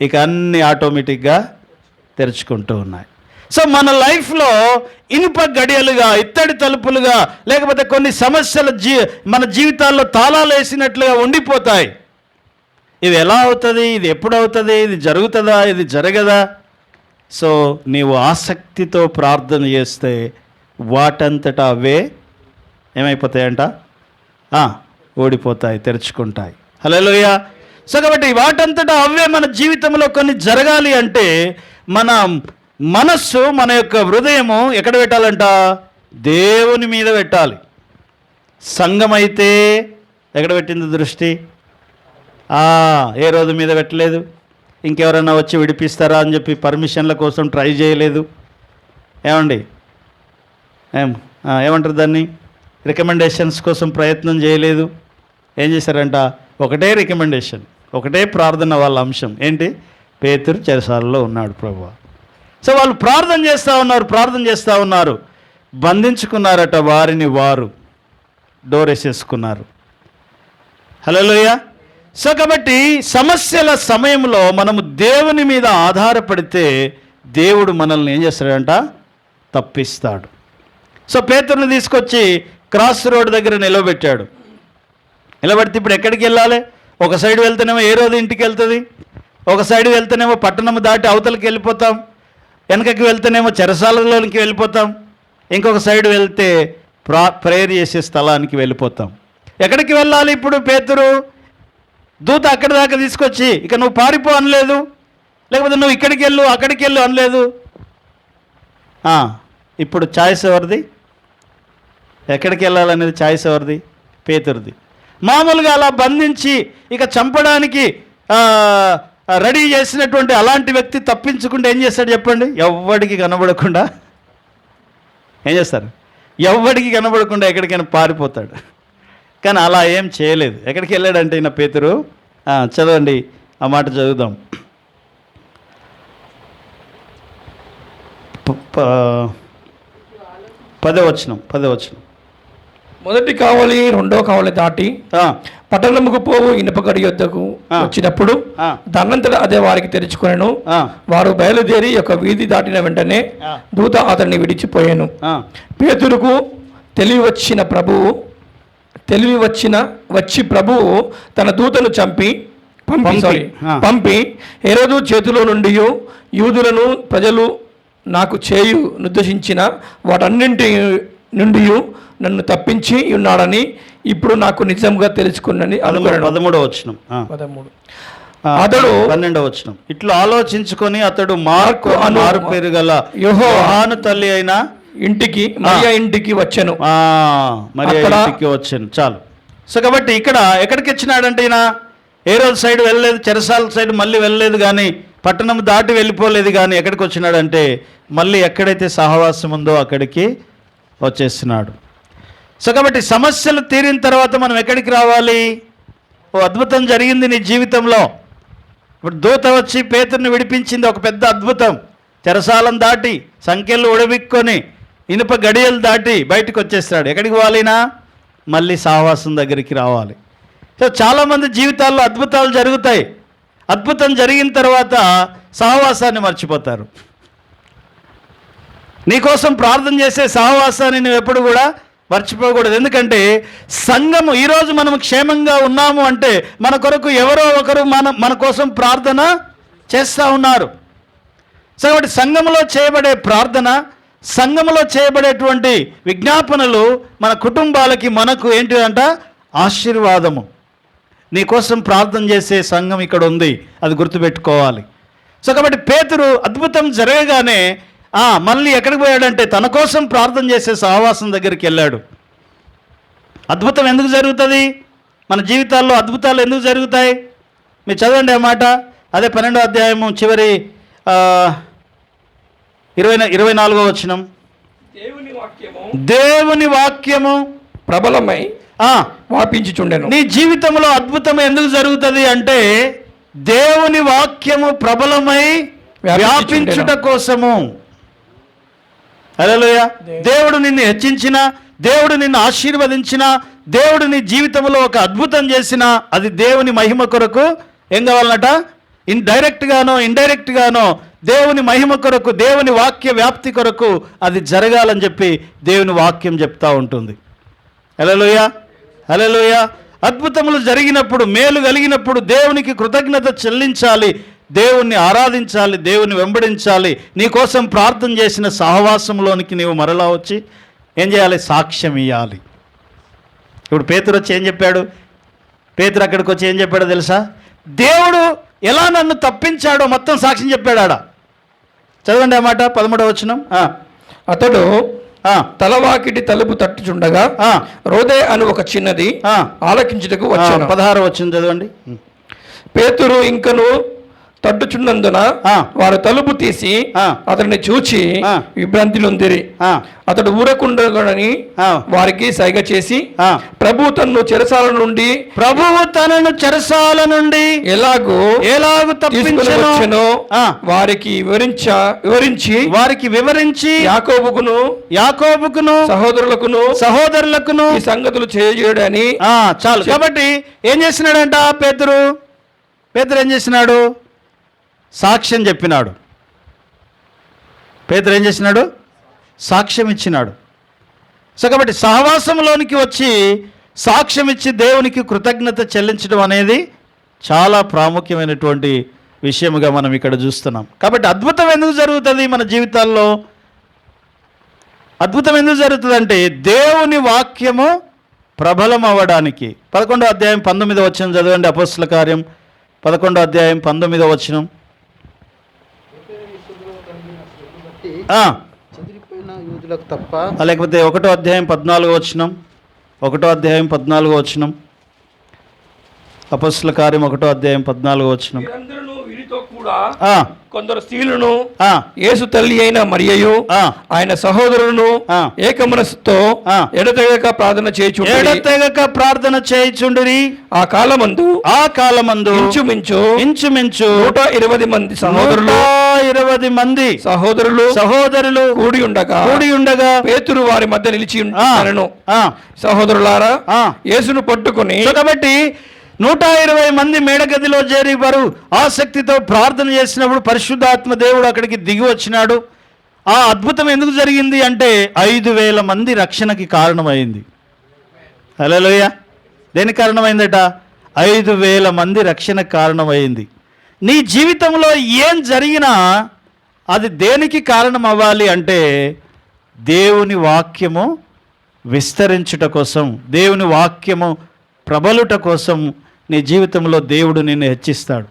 ఇక అన్ని ఆటోమేటిక్గా తెరుచుకుంటూ ఉన్నాయి. సో మన లైఫ్లో ఇనుప గడియలుగా, ఇత్తడి తలుపులుగా, లేకపోతే కొన్ని సమస్యలు మన జీవితాల్లో తాళాలు వేసినట్లుగా ఉండిపోతాయి. ఇవి ఎలా అవుతుంది? ఇది ఎప్పుడు అవుతుంది? ఇది జరుగుతుందా? ఇది జరగదా? సో నీవు ఆసక్తితో ప్రార్థన చేస్తే వాటంతటా అవే ఏమైపోతాయంట? ఓడిపోతాయి, తెరుచుకుంటాయి. హల్లెలూయా. సో కాబట్టి వాటంతటా అవే మన జీవితంలో కొన్ని జరగాలి అంటే మన మనస్సు, మన యొక్క హృదయము ఎక్కడ పెట్టాలంట? దేవుని మీద పెట్టాలి. సంఘం అయితే ఎక్కడ పెట్టింది దృష్టి? ఏ రోజు మీద పెట్టలేదు. ఇంకెవరన్నా వచ్చి విడిపిస్తారా అని చెప్పి పర్మిషన్ల కోసం ట్రై చేయలేదు. ఏమంటారు దాన్ని? రికమెండేషన్స్ కోసం ప్రయత్నం చేయలేదు. ఏం చేశారంట? ఒకటే రికమెండేషన్, ఒకటే ప్రార్థన. వాళ్ళ అంశం ఏంటి? పేతురు చెరసాలలో ఉన్నాడు ప్రభువా. సో వాళ్ళు ప్రార్థన చేస్తూ ఉన్నారు. బంధించుకున్నారట వారిని వారు, డోర్ వేసేసుకున్నారు. హల్లెలూయా. సో కాబట్టి సమస్యల సమయంలో మనము దేవుని మీద ఆధారపడితే దేవుడు మనల్ని ఏం చేస్తాడంట? తప్పిస్తాడు. సో పేతురుని తీసుకొచ్చి క్రాస్ రోడ్ దగ్గర నిలబెట్టాడు. నిలబెడితే ఇప్పుడు ఎక్కడికి వెళ్ళాలి? ఒక సైడ్ వెళ్తేనేమో ఏ రోజు ఇంటికి వెళ్తుంది, ఒక సైడ్ వెళ్తేనేమో పట్టణం దాటి అవతలకి వెళ్ళిపోతాం, వెనకకి వెళ్తేనేమో చెరసాలలోనికి వెళ్ళిపోతాం, ఇంకొక సైడ్ వెళ్తే ప్రేయర్ చేసే స్థలానికి వెళ్ళిపోతాం. ఎక్కడికి వెళ్ళాలి ఇప్పుడు? పేతురు దూత అక్కడి దాకా తీసుకొచ్చి ఇక నువ్వు పారిపో అనలేదు, లేకపోతే నువ్వు ఇక్కడికి వెళ్ళు అక్కడికి వెళ్ళు అనలేదు. ఇప్పుడు ఛాయిస్ ఎవరిది? ఎక్కడికి వెళ్ళాలనేది ఛాయిస్ ఎవరిది? పేతురుది. మామూలుగా అలా బంధించి ఇక చంపడానికి రెడీ చేసినటువంటి అలాంటి వ్యక్తి తప్పించుకుంటే ఏం చేస్తాడు చెప్పండి? ఎవ్వడికి కనబడకుండా ఏం చేస్తారు? ఎవ్వడికి కనబడకుండా ఎక్కడికైనా పారిపోతాడు. కానీ అలా ఏం చేయలేదు. ఎక్కడికి వెళ్ళాడంటే ఈయన పేతురు చదవండి, ఆ మాట చదువుదాం. పదవచనం. మొదటి కావలి రెండో కావలి దాటి పట్టణముకు పోవు ఇనుపగడి యొద్దకు వచ్చినప్పుడు దానంతట అదే వారికి తెరుచుకొనెను. వారు బయలుదేరి ఒక వీధి దాటిన వెంటనే దూత అతన్ని విడిచిపోయాను. పేతురుకు తెలివి వచ్చి ప్రభువు తన దూతను పంపి హేరోదు చేతిలో నుండి యూదులను ప్రజలు నాకు చేయు నిర్దేశించిన వాటన్నింటి నుండి నన్ను తప్పించి ఉన్నాడని ఇప్పుడు నాకు నిజంగా తెలుసుకున్నని 13వ వచనం. అతడు 12వ వచనం. ఇట్లా ఆలోచించుకొని అతడు మార్కు మారు పేరు గల యోహాను తల్లి అయిన ఇంటికి వచ్చాను. ఇంటికి వచ్చాను. చాలు. సో కాబట్టి ఇక్కడ ఎక్కడికి వచ్చినాడంటే ఈయన ఏ రోజు సైడ్ వెళ్ళలేదు, చెరసాల సైడ్ మళ్ళీ వెళ్ళలేదు, కానీ పట్టణం దాటి వెళ్ళిపోలేదు, కానీ ఎక్కడికి వచ్చినాడంటే మళ్ళీ ఎక్కడైతే సహవాసం ఉందో అక్కడికి వచ్చేస్తున్నాడు. సో కాబట్టి సమస్యలు తీరిన తర్వాత మనం ఎక్కడికి రావాలి? ఓ అద్భుతం జరిగింది నీ జీవితంలో. ఇప్పుడు దూత వచ్చి పేతురుని విడిపించింది, ఒక పెద్ద అద్భుతం. చెరసాలను దాటి సంఖ్యలు ఉడబిక్కొని ఇనుప గడియలు దాటి బయటకు వచ్చేస్తాడు. ఎక్కడికి పోవాలినా? మళ్ళీ సహవాసం దగ్గరికి రావాలి. సో చాలామంది జీవితాల్లో అద్భుతాలు జరుగుతాయి. అద్భుతం జరిగిన తర్వాత సహవాసాన్ని మర్చిపోతారు. నీకోసం ప్రార్థన చేసే సహవాసాన్ని నువ్వు ఎప్పుడు కూడా మర్చిపోకూడదు. ఎందుకంటే సంఘము ఈరోజు మనం క్షేమంగా ఉన్నాము అంటే మన కొరకు ఎవరో ఒకరు మన కోసం ప్రార్థన చేస్తూ ఉన్నారు. సో కాబట్టి సంఘములో చేయబడే ప్రార్థన, సంఘములో చేయబడేటువంటి విజ్ఞాపనలు మన కుటుంబాలకి మనకు ఏంటిదంట? ఆశీర్వాదము. నీకోసం ప్రార్థన చేసే సంఘం ఇక్కడ ఉంది, అది గుర్తుపెట్టుకోవాలి. సో కాబట్టి పేతురు అద్భుతం జరగగానే మళ్ళీ ఎక్కడికి పోయాడంటే తన కోసం ప్రార్థన చేసే సహవాసం దగ్గరికి వెళ్ళాడు. అద్భుతం ఎందుకు జరుగుతుంది? మన జీవితాల్లో అద్భుతాలు ఎందుకు జరుగుతాయి? మీరు చదవండి ఆ మాట. అదే 12వ అధ్యాయము చివరి 24వ వచనం. దేవుని వాక్యము ప్రబలమై వ్యాపించుచుండెను. నీ జీవితంలో అద్భుతం ఎందుకు జరుగుతుంది అంటే దేవుని వాక్యము ప్రబలమై వ్యాపించుట కోసము. హల్లెలూయా. దేవుడు నిన్ను హెచ్చించిన, దేవుడు నిన్ను ఆశీర్వదించిన, దేవుడు నీ జీవితంలో ఒక అద్భుతం చేసిన, అది దేవుని మహిమ కొరకు ఏం కావాలన్నట? డైరెక్ట్గానో ఇండైరెక్ట్గానో దేవుని మహిమ కొరకు, దేవుని వాక్య వ్యాప్తి కొరకు అది జరగాలని చెప్పి దేవుని వాక్యం చెప్తా ఉంటుంది. హల్లెలూయా, హల్లెలూయా. అద్భుతములు జరిగినప్పుడు, మేలు కలిగినప్పుడు దేవునికి కృతజ్ఞత చెల్లించాలి, దేవుణ్ణి ఆరాధించాలి, దేవుని వెంబడించాలి. నీకోసం ప్రార్థన చేసిన సహవాసంలోనికి నీవు మరలా వచ్చి ఏం చేయాలి? సాక్ష్యం ఇవ్వాలి. ఇప్పుడు పేతురు వచ్చి ఏం చెప్పాడు? పేతురు అక్కడికి వచ్చి ఏం చెప్పాడో తెలుసా? దేవుడు ఎలా నన్ను తప్పించాడో మొత్తం సాక్ష్యం చెప్పాడా. చదవండి ఆ మాట, 13వ వచనం. అతడు తలవాకిటి తలుపు తట్టుచుండగా రోదే అని ఒక చిన్నది ఆలకించుటకు వచ్చాను. 16వ వచనం చదవండి. పేతురు ఇంకను తట్టుచున్నందున వారు తలుపు తీసి అతడిని చూచి విభ్రాంతి నొందిరి. అతడు ఊరకుండని వారికి సైగ చేసి ప్రభువు తనను చెరసాల నుండి ఎలాగూ తప్పించెనో వారికి వివరించి యాకోబుకును సహోదరులకును ఈ సంగతులు చేయడని. చాలు. కాబట్టి ఏం చేసినాడంట పేతురు ఏం చేసినాడు? సాక్ష్యం చెప్పినాడు. పేతురు ఏం చేసినాడు? సాక్ష్యం ఇచ్చినాడు. సో కాబట్టి సహవాసంలోనికి వచ్చి సాక్ష్యం ఇచ్చి దేవునికి కృతజ్ఞత చెల్లించడం అనేది చాలా ప్రాముఖ్యమైనటువంటి విషయముగా మనం ఇక్కడ చూస్తున్నాం. కాబట్టి అద్భుతం ఎందుకు జరుగుతుంది మన జీవితాల్లో? అద్భుతం ఎందుకు జరుగుతుందంటే దేవుని వాక్యము ప్రబలం అవ్వడానికి. 11వ అధ్యాయం 19వ వచనం చదవండి. అపోస్తల కార్యం 11వ అధ్యాయం 19వ వచనం. లేకపోతే 1వ అధ్యాయం 14వ వచనం. 1వ అధ్యాయం 14వ వచనం. అపోస్తల కార్యం 1వ అధ్యాయం 14వ వచనం. కూడా ఆ, కొందరు స్త్రీలను ఆ, యేసు తల్లి అయిన మరియయు ఆ. ఆయన సహోదరులను ఆ. ఏక మనస్సుతో ఆ. ఎడతెగక ప్రార్థన చేయుచు ఎడతెగక ప్రార్థన చేయుచుండిరి. ఆ కాలమందు ఆ కాలమందు ఇంచుమించు ఇంచుమించు 120 మంది సహోదరులు 120 మంది సహోదరులు కూడి ఉండగా పేతురు వారి మధ్య నిలిచి ఆ, ఉన్నాను. ఆ, సహోదరులారా ఆ. యేసును పట్టుకొని సో కాబట్టి 120 మంది మేడగదిలో చేరి వారు ఆసక్తితో ప్రార్థన చేసినప్పుడు పరిశుద్ధాత్మ దేవుడు అక్కడికి దిగి వచ్చినాడు. ఆ అద్భుతం ఎందుకు జరిగింది అంటే 5,000 మంది రక్షణకి కారణమైంది. హల్లెలూయా. దేనికి కారణమైందట? 5,000 మంది రక్షణకు కారణమైంది. నీ జీవితంలో ఏం జరిగినా అది దేనికి కారణం అవ్వాలి అంటే దేవుని వాక్యము విస్తరించుట కోసం, దేవుని వాక్యము ప్రబలుట కోసం నీ జీవితంలో దేవుడు నిన్ను హెచ్చిస్తాడు.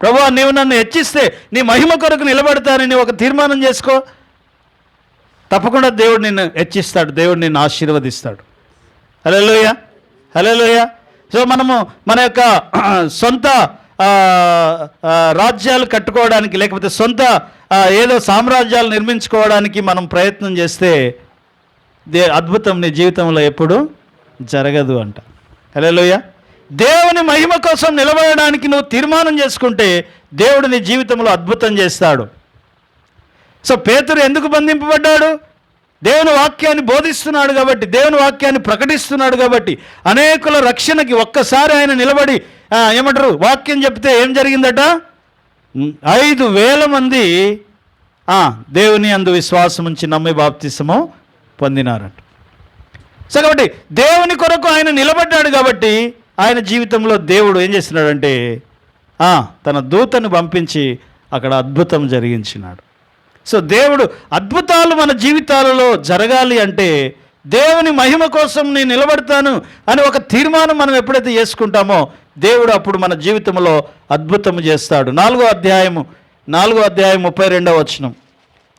ప్రభువా, నీవు నన్ను హెచ్చిస్తే నీ మహిమ కొరకు నిలబడతానని ఒక తీర్మానం చేసుకో. తప్పకుండా దేవుడు నిన్ను హెచ్చిస్తాడు, దేవుడు నిన్ను ఆశీర్వదిస్తాడు. హల్లెలూయా, హల్లెలూయా. సో మనము మన యొక్క సొంత రాజ్యాలు కట్టుకోవడానికి, లేకపోతే సొంత ఏదో సామ్రాజ్యాలు నిర్మించుకోవడానికి మనం ప్రయత్నం చేస్తే అద్భుతం నీ జీవితంలో ఎప్పుడు జరగదు అంట. హల్లెలూయా. దేవుని మహిమ కోసం నిలబడడానికి నువ్వు తీర్మానం చేసుకుంటే దేవుడు నీ జీవితంలో అద్భుతం చేస్తాడు. సో పేతురు ఎందుకు బంధింపబడ్డాడు? దేవుని వాక్యాన్ని బోధిస్తున్నాడు కాబట్టి, దేవుని వాక్యాన్ని ప్రకటిస్తున్నాడు కాబట్టి, అనేకుల రక్షణకి ఒక్కసారి ఆయన నిలబడి ఏమంటారు వాక్యం చెప్తే ఏం జరిగిందట? 5,000 మంది దేవుని అందు విశ్వాసం ఉంచి నమ్మి బాప్తిసము పొందినారట. సో కాబట్టి దేవుని కొరకు ఆయన నిలబడ్డాడు కాబట్టి ఆయన జీవితంలో దేవుడు ఏం చేస్తున్నాడంటే తన దూతను పంపించి అక్కడ అద్భుతం జరిగించినాడు. సో దేవుడు అద్భుతాలు మన జీవితాలలో జరగాలి అంటే దేవుని మహిమ కోసం నేను నిలబడతాను అని ఒక తీర్మానం మనం ఎప్పుడైతే చేసుకుంటామో దేవుడు అప్పుడు మన జీవితంలో అద్భుతం చేస్తాడు. 4వ అధ్యాయం 32వ వచనం.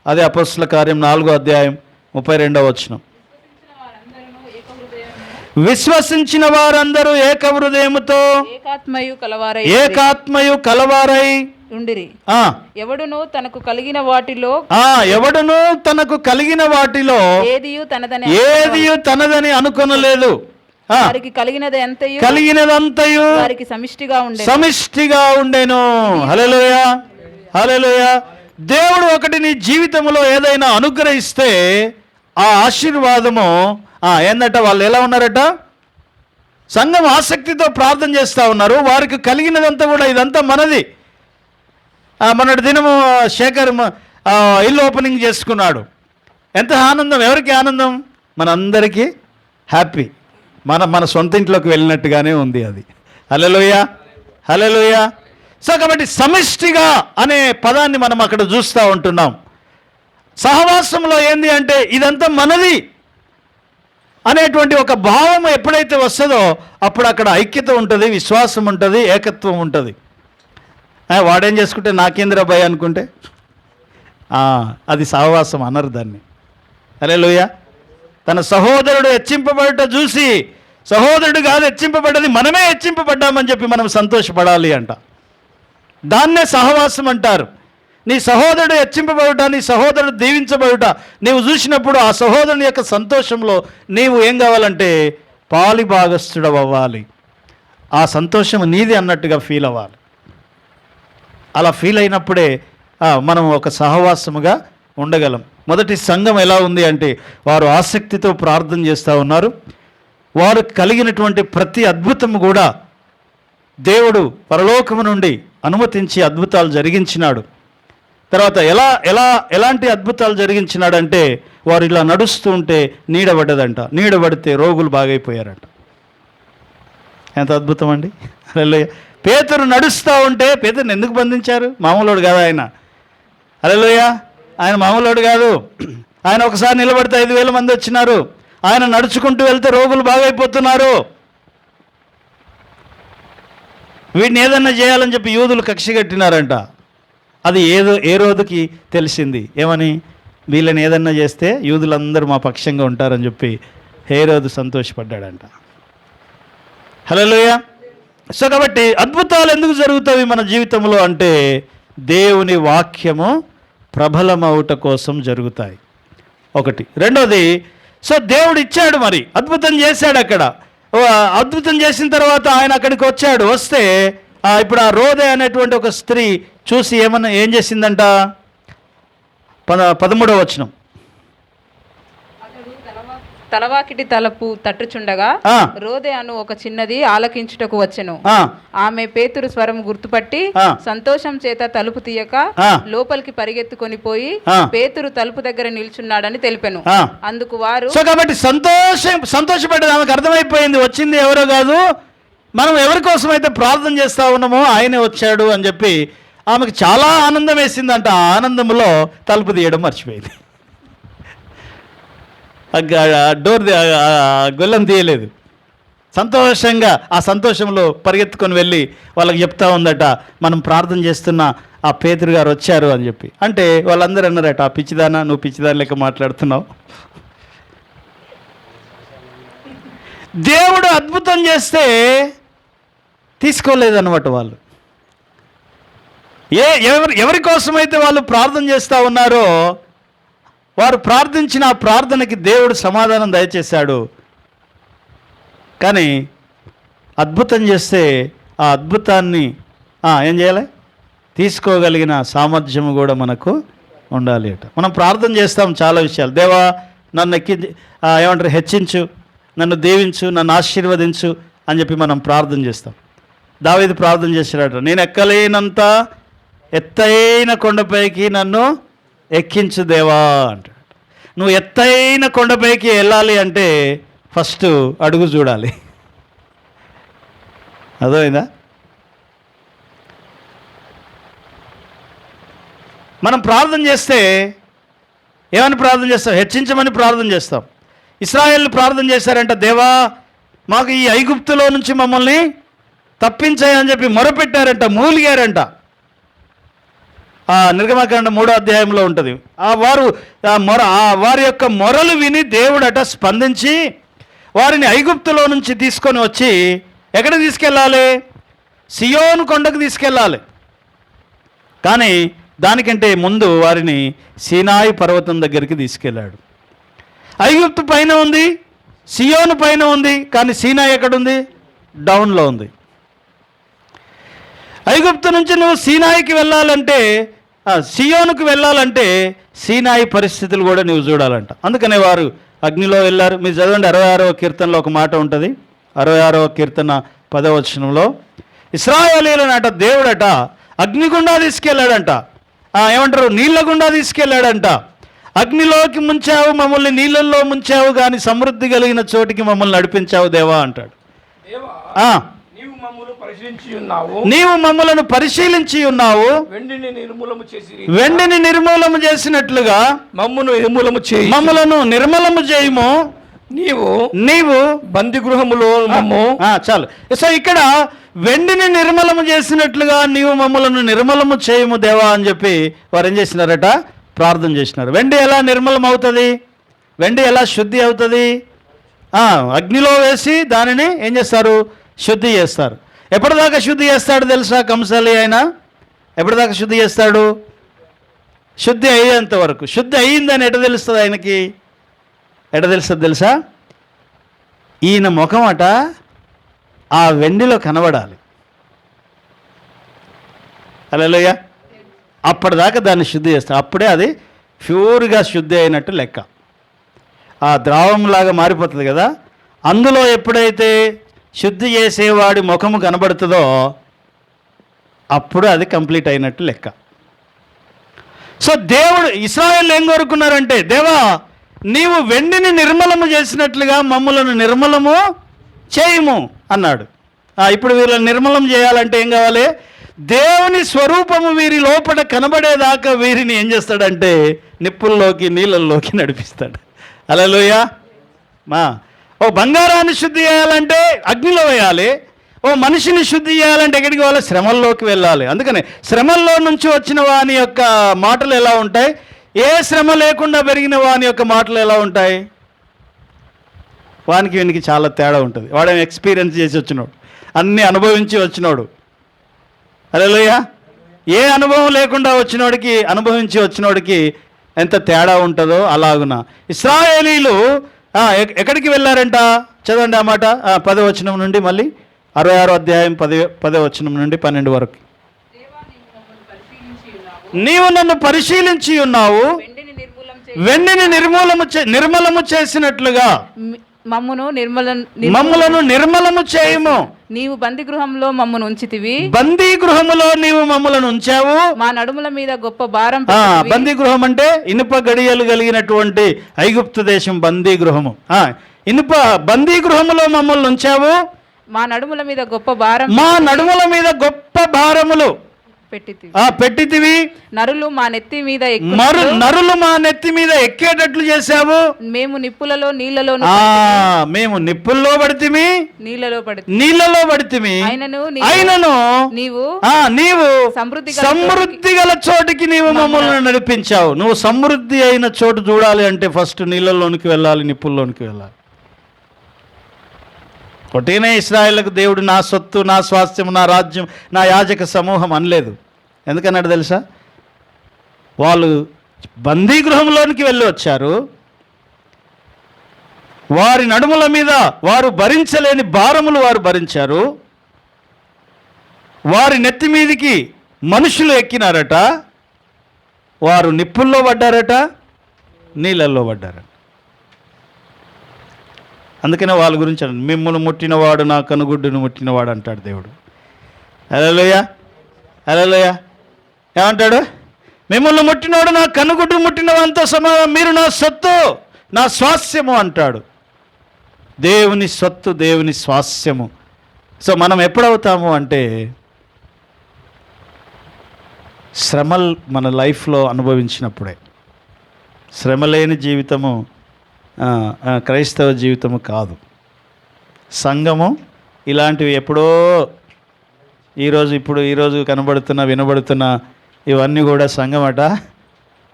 అదే అపొస్తలుల కార్యం 4వ అధ్యాయం 32వ వచనం. విశ్వసించిన వారందరూ ఏక హృదయముతో ఏకాత్మయు కలవారై ఉండిరి. ఎవడును తనకు కలిగిన వాటిలో ఏదియు తనదని అనుకొనలేదు. వారికి కలిగినదంతయు వారికి సమిష్టిగా ఉండెను. హల్లెలూయా, హల్లెలూయా. దేవుడు ఒకటి నీ జీవితంలో ఏదైనా అనుగ్రహిస్తే ఆ ఆశీర్వాదము ఏందట? వాళ్ళు ఎలా ఉన్నారట? సంఘం ఆసక్తితో ప్రార్థన చేస్తూ ఉన్నారు. వారికి కలిగినదంతా కూడా ఇదంతా మనది. మొన్నటి దినము శేఖర్ ఇల్లు ఓపెనింగ్ చేసుకున్నాడు. ఎంత ఆనందం! ఎవరికి ఆనందం? మనందరికీ హ్యాపీ. మన సొంత ఇంట్లోకి వెళ్ళినట్టుగానే ఉంది అది. హల్లెలూయా, హల్లెలూయా. సో కాబట్టి సమిష్టిగా అనే పదాన్ని మనం అక్కడ చూస్తూ ఉంటున్నాం. సహవాసంలో ఏంది అంటే ఇదంతా మనది అనేటువంటి ఒక భావం ఎప్పుడైతే వస్తుందో అప్పుడు అక్కడ ఐక్యత ఉంటుంది, విశ్వాసం ఉంటుంది, ఏకత్వం ఉంటుంది. వాడేం చేసుకుంటే నాకేంద్ర భయ అనుకుంటే అది సహవాసం అనరు దాన్ని. హల్లెలూయా. తన సహోదరుడు హెచ్చింపబడట చూసి, సహోదరుడు కాదు హెచ్చింపబడ్డది, మనమే హెచ్చింపబడ్డామని చెప్పి మనం సంతోషపడాలి అంట. దాన్నే సహవాసం అంటారు. నీ సహోదరుడు హెచ్చింపబడుట, నీ సహోదరుడు దీవించబడుట నీవు చూసినప్పుడు ఆ సహోదరుని యొక్క సంతోషంలో నీవు ఏం కావాలంటే పాలి భాగస్థుడు అవ్వాలి. ఆ సంతోషం నీది అన్నట్టుగా ఫీల్ అవ్వాలి. అలా ఫీల్ అయినప్పుడే మనం ఒక సహవాసముగా ఉండగలం. మొదటి సంఘం ఎలా ఉంది అంటే వారు ఆసక్తితో ప్రార్థన చేస్తూ ఉన్నారు. వారు కలిగినటువంటి ప్రతి అద్భుతము కూడా దేవుడు పరలోకము నుండి అనుమతించి అద్భుతాలు జరిగించినాడు. తర్వాత ఎలాంటి అద్భుతాలు జరిగించినాడంటే వారు ఇలా నడుస్తూ ఉంటే నీడబడ్డదంట. నీడబడితే రోగులు బాగైపోయారంట. ఎంత అద్భుతం అండి! హల్లెలూయా. పేతురు నడుస్తూ ఉంటే, పేతురుని ఎందుకు బంధించారు? మామూలుడు కాదు ఆయన. హల్లెలూయా. ఆయన మామూలుడు కాదు. ఆయన ఒకసారి నిలబడితే 5,000 మంది వచ్చినారు. ఆయన నడుచుకుంటూ వెళ్తే రోగులు బాగైపోతున్నారు. వీడిని ఏదన్నా చేయాలని చెప్పి యూదులు కక్ష కట్టినారంట. అది ఏ రోజుకి తెలిసింది. ఏమని? వీళ్ళని ఏదన్నా చేస్తే యూదులందరూ మా పక్షంగా ఉంటారని చెప్పి హేరోదు సంతోషపడ్డాడంట. హల్లెలూయా. సో కాబట్టి అద్భుతాలు ఎందుకు జరుగుతాయి మన జీవితంలో అంటే దేవుని వాక్యము ప్రబలమవుట కోసం జరుగుతాయి. ఒకటి. రెండోది, సో దేవుడు ఇచ్చాడు, మరి అద్భుతం చేశాడు అక్కడ. అద్భుతం చేసిన తర్వాత ఆయన అక్కడికి వచ్చాడు. వస్తే ఇప్పుడు ఆ రోదే అనేటువంటి ఒక స్త్రీ చూసి ఏం చేసిందంట? 13వ వచనం. తలవాకిటి తలుపు తట్టుచుండగా రోదే అను ఒక చిన్నది ఆలకించుటకు వచ్చెను. ఆమె పేతురు స్వరం గుర్తుపట్టి సంతోషం చేత తలుపు తీయక లోపలికి పరిగెత్తుకొని పోయి పేతురు తలుపు దగ్గర నిల్చున్నాడని తెలిపెను. అందుకు వారు, సో కాబట్టి సంతోషపడ్డది. ఆమెకు అర్థమైపోయింది, వచ్చింది ఎవరో కాదు, మనం ఎవరి కోసం అయితే ప్రార్థన చేస్తా ఉన్నామో ఆయనే వచ్చాడు అని చెప్పి ఆమెకు చాలా ఆనందం వేసిందంట. ఆ ఆనందంలో తలుపు తీయడం మర్చిపోయింది. డోర్ గొల్లం తీయలేదు. సంతోషంగా ఆ సంతోషంలో పరిగెత్తుకొని వెళ్ళి వాళ్ళకి చెప్తా ఉందట, మనం ప్రార్థన చేస్తున్న ఆ పేతురు గారు వచ్చారు అని చెప్పి. అంటే వాళ్ళందరూ అన్నారట, ఆ పిచ్చిదానా, నువ్వు పిచ్చిదాని లెక్క మాట్లాడుతున్నావు. దేవుడు అద్భుతం చేస్తే తీసుకోలేదన్నమాట వాళ్ళు. ఎవరి కోసమైతే వాళ్ళు ప్రార్థన చేస్తూ ఉన్నారో వారు ప్రార్థించిన ఆ ప్రార్థనకి దేవుడు సమాధానం దయచేశాడు. కానీ అద్భుతం చేస్తే ఆ అద్భుతాన్ని ఏం చేయాలి? తీసుకోగలిగిన సామర్థ్యం కూడా మనకు ఉండాలి అట. మనం ప్రార్థన చేస్తాం చాలా విషయాలు. దేవా నన్ను ఏమంటారు, హెచ్చించు, నన్ను దీవించు, నన్ను ఆశీర్వదించు అని చెప్పి మనం ప్రార్థన చేస్తాం. దావీదు ప్రార్థన చేశాడట, నేను ఎక్కలేనంత ఎత్తైన కొండపైకి నన్ను ఎక్కించు దేవా అంటాడు. నువ్వు ఎత్తైన కొండపైకి వెళ్ళాలి అంటే ఫస్ట్ అడుగు చూడాలి. అర్థమైందా? మనం ప్రార్థన చేస్తే ఏమని ప్రార్థన చేస్తాం? హెచ్చించమని ప్రార్థన చేస్తాం. ఇశ్రాయేలు ప్రార్థన చేశారంట, దేవా మాకు ఈ ఐగుప్తులో నుంచి మమ్మల్ని తప్పించాయని చెప్పి మొరపెట్టారంట, మూలిగారంట. నిర్గమకాండ 3వ అధ్యాయంలో ఉంటుంది. వారి యొక్క మొరలు విని దేవుడట స్పందించి వారిని ఐగుప్తులో నుంచి తీసుకొని వచ్చి ఎక్కడికి తీసుకెళ్ళాలి? సియోను కొండకు తీసుకెళ్ళాలి. కానీ దానికంటే ముందు వారిని సీనాయి పర్వతం దగ్గరికి తీసుకెళ్ళాడు. ఐగుప్తు పైన ఉంది, సియోను పైన ఉంది, కానీ సీనాయి ఎక్కడుంది? డౌన్లో ఉంది. ఐగుప్తు నుంచి నువ్వు సీనాయికి వెళ్ళాలంటే, సియోనుకు వెళ్ళాలంటే సీనాయి పరిస్థితులు కూడా నువ్వు చూడాలంట. అందుకనే వారు అగ్నిలో వెళ్ళారు. మీరు చదవండి, 66వ కీర్తనలో ఒక మాట ఉంటుంది. 66వ కీర్తన 10వ వచనంలో ఇశ్రాయేలీయులనట దేవుడట అగ్నిగుండా తీసుకెళ్ళాడంట. ఏమంటారు, నీళ్ళ గుండా తీసుకెళ్ళాడంట. అగ్నిలోకి ముంచావు మమ్మల్ని, నీళ్ళల్లో ముంచావు, కానీ సమృద్ధి కలిగిన చోటికి మమ్మల్ని నడిపించావు దేవా అంటాడు. నీవు మమ్మలను పరిశీలించి ఉన్నావు, వెండిని నిర్మూలము చేసినట్లుగా మమ్మలను నిర్మూలము చేయము. నీవు బంది గృహములో చాలు. సో ఇక్కడ వెండిని నిర్మలము చేసినట్లుగా నీవు మమ్మలను నిర్మలము చేయము దేవా అని చెప్పి వారు ఏం చేసినారట? ప్రార్థన చేసినారు. వెండి ఎలా నిర్మలం అవుతుంది? వెండి ఎలా శుద్ధి అవుతుంది? అగ్నిలో వేసి దానిని ఏం చేస్తారు? శుద్ధి చేస్తారు. ఎప్పటిదాకా శుద్ధి చేస్తాడు తెలుసా? కంసాలి ఆయన ఎప్పటిదాకా శుద్ధి చేస్తాడు? శుద్ధి అయ్యేంత వరకు. శుద్ధి అయ్యిందని ఎట తెలుస్తుంది ఆయనకి? ఎట తెలుస్తుంది తెలుసా? ఈయన ముఖం అట ఆ వెండిలో కనబడాలి. హల్లెలూయా. అప్పటిదాకా దాన్ని శుద్ధి చేస్తాడు. అప్పుడే అది ప్యూర్గా శుద్ధి అయినట్టు లెక్క. ఆ ద్రావంలాగా మారిపోతుంది కదా. అందులో ఎప్పుడైతే శుద్ధి చేసేవాడి ముఖము కనబడుతుందో అప్పుడు అది కంప్లీట్ అయినట్టు లెక్క. సో దేవుడు ఇశ్రాయేలు ఏం కోరుకున్నారంటే, దేవా నీవు వెండిని నిర్మలము చేసినట్లుగా మమ్మలను నిర్మలము చేయము అన్నాడు. ఇప్పుడు వీళ్ళని నిర్మలం చేయాలంటే ఏం కావాలి? దేవుని స్వరూపము వీరి లోపల కనబడేదాకా వీరిని ఏం చేస్తాడంటే నిప్పుల్లోకి నీళ్ళల్లోకి నడిపిస్తాడు. హల్లెలూయా. ఓ బంగారాన్ని శుద్ధి చేయాలంటే అగ్నిలో వేయాలి. ఓ మనిషిని శుద్ధి చేయాలంటే ఎక్కడికి వెళ్ళాలి? శ్రమల్లోకి వెళ్ళాలి. అందుకని శ్రమల్లో నుంచి వచ్చిన వాని యొక్క మాటలు ఎలా ఉంటాయి? ఏ శ్రమ లేకుండా పెరిగిన వాని యొక్క మాటలు ఎలా ఉంటాయి? వానికి వీనికి చాలా తేడా ఉంటుంది. వాడేమో ఎక్స్పీరియన్స్ చేసి వచ్చినోడు, అన్నీ అనుభవించి వచ్చినోడు. హల్లెలూయా. ఏ అనుభవం లేకుండా వచ్చినోడికి అనుభవించి వచ్చినోడికి ఎంత తేడా ఉంటుందో అలాగున ఇశ్రాయేలీలు ఎక్కడికి వెళ్ళారంట? చదవండి ఆ మాట 10వ వచనం నుండి మళ్ళీ 66వ అధ్యాయం 10వ వచనం నుండి 12 వరకు. నీవు నన్ను పరిశీలించి ఉన్నావు, వెండిని నిర్మూలము చేసినట్లుగా మమ్ములను నిర్మలము చేయము. నీవు బందీ గృహంలో మమ్మను ఉంచితివి, బందీ గృహములో నీవు మమ్మలను ఉంచావు. మా నడుముల మీద గొప్ప భారం. బందీ గృహం అంటే ఇనుప గడియలు కలిగినటువంటి ఐగుప్తు దేశం బందీ గృహము. ఇనుప బందీ గృహములో మమ్మల్ని ఉంచావు. మా నడుముల మీద గొప్ప భారం, మా నడుముల మీద గొప్ప భారములు పెట్టితివి. నరులు మా నెత్తి మీద నరులు మా నెత్తి మీద ఎక్కేటట్లు చేశావు. మేము నిప్పులలో నీళ్లలో మేము నిప్పుల్లో పడితిమి, నీళ్లలో పడితిమి. అయినను నీవు సమృద్ధి గల చోటికి నీవు మమ్మల్ని నడిపించావు. నువ్వు సమృద్ధి అయిన చోటు చూడాలి అంటే ఫస్ట్ నీళ్ళలోనికి వెళ్ళాలి, నిప్పుల్లోనికి వెళ్ళాలి. ఒకటేనే ఇశ్రాయేలుకు దేవుడు నా సొత్తు, నా స్వాస్థ్యం, నా రాజ్యం, నా యాజక సమూహం అనలేదు. ఎందుకన్నాడు తెలుసా? వాళ్ళు బందీ గృహంలోనికి వెళ్ళి వచ్చారు. వారి నడుముల మీద వారు భరించలేని భారములు వారు భరించారు. వారి నెత్తి మీదికి మనుషులు ఎక్కినారట. వారు నిప్పుల్లో పడ్డారట, నీళ్ళల్లో పడ్డారట. అందుకనే వాళ్ళ గురించి మిమ్మల్ని ముట్టినవాడు నా కనుగుడ్డును ముట్టినవాడు అంటాడు దేవుడు. హల్లెలూయా, హల్లెలూయా. ఏమంటాడు? మిమ్మల్ని ముట్టినవాడు నా కనుగుడ్డు ముట్టినవంతో సమానం, మీరు నా సొత్తు, నా స్వాస్యము అంటాడు. దేవుని సొత్తు, దేవుని స్వాస్యము. సో మనం ఎప్పుడవుతాము అంటే శ్రమలు మన లైఫ్లో అనుభవించినప్పుడే. శ్రమ లేని జీవితము క్రైస్తవ జీవితము కాదు. సంఘము ఇలాంటివి ఎప్పుడో ఈరోజు కనబడుతున్న వినబడుతున్న ఇవన్నీ కూడా సంఘమట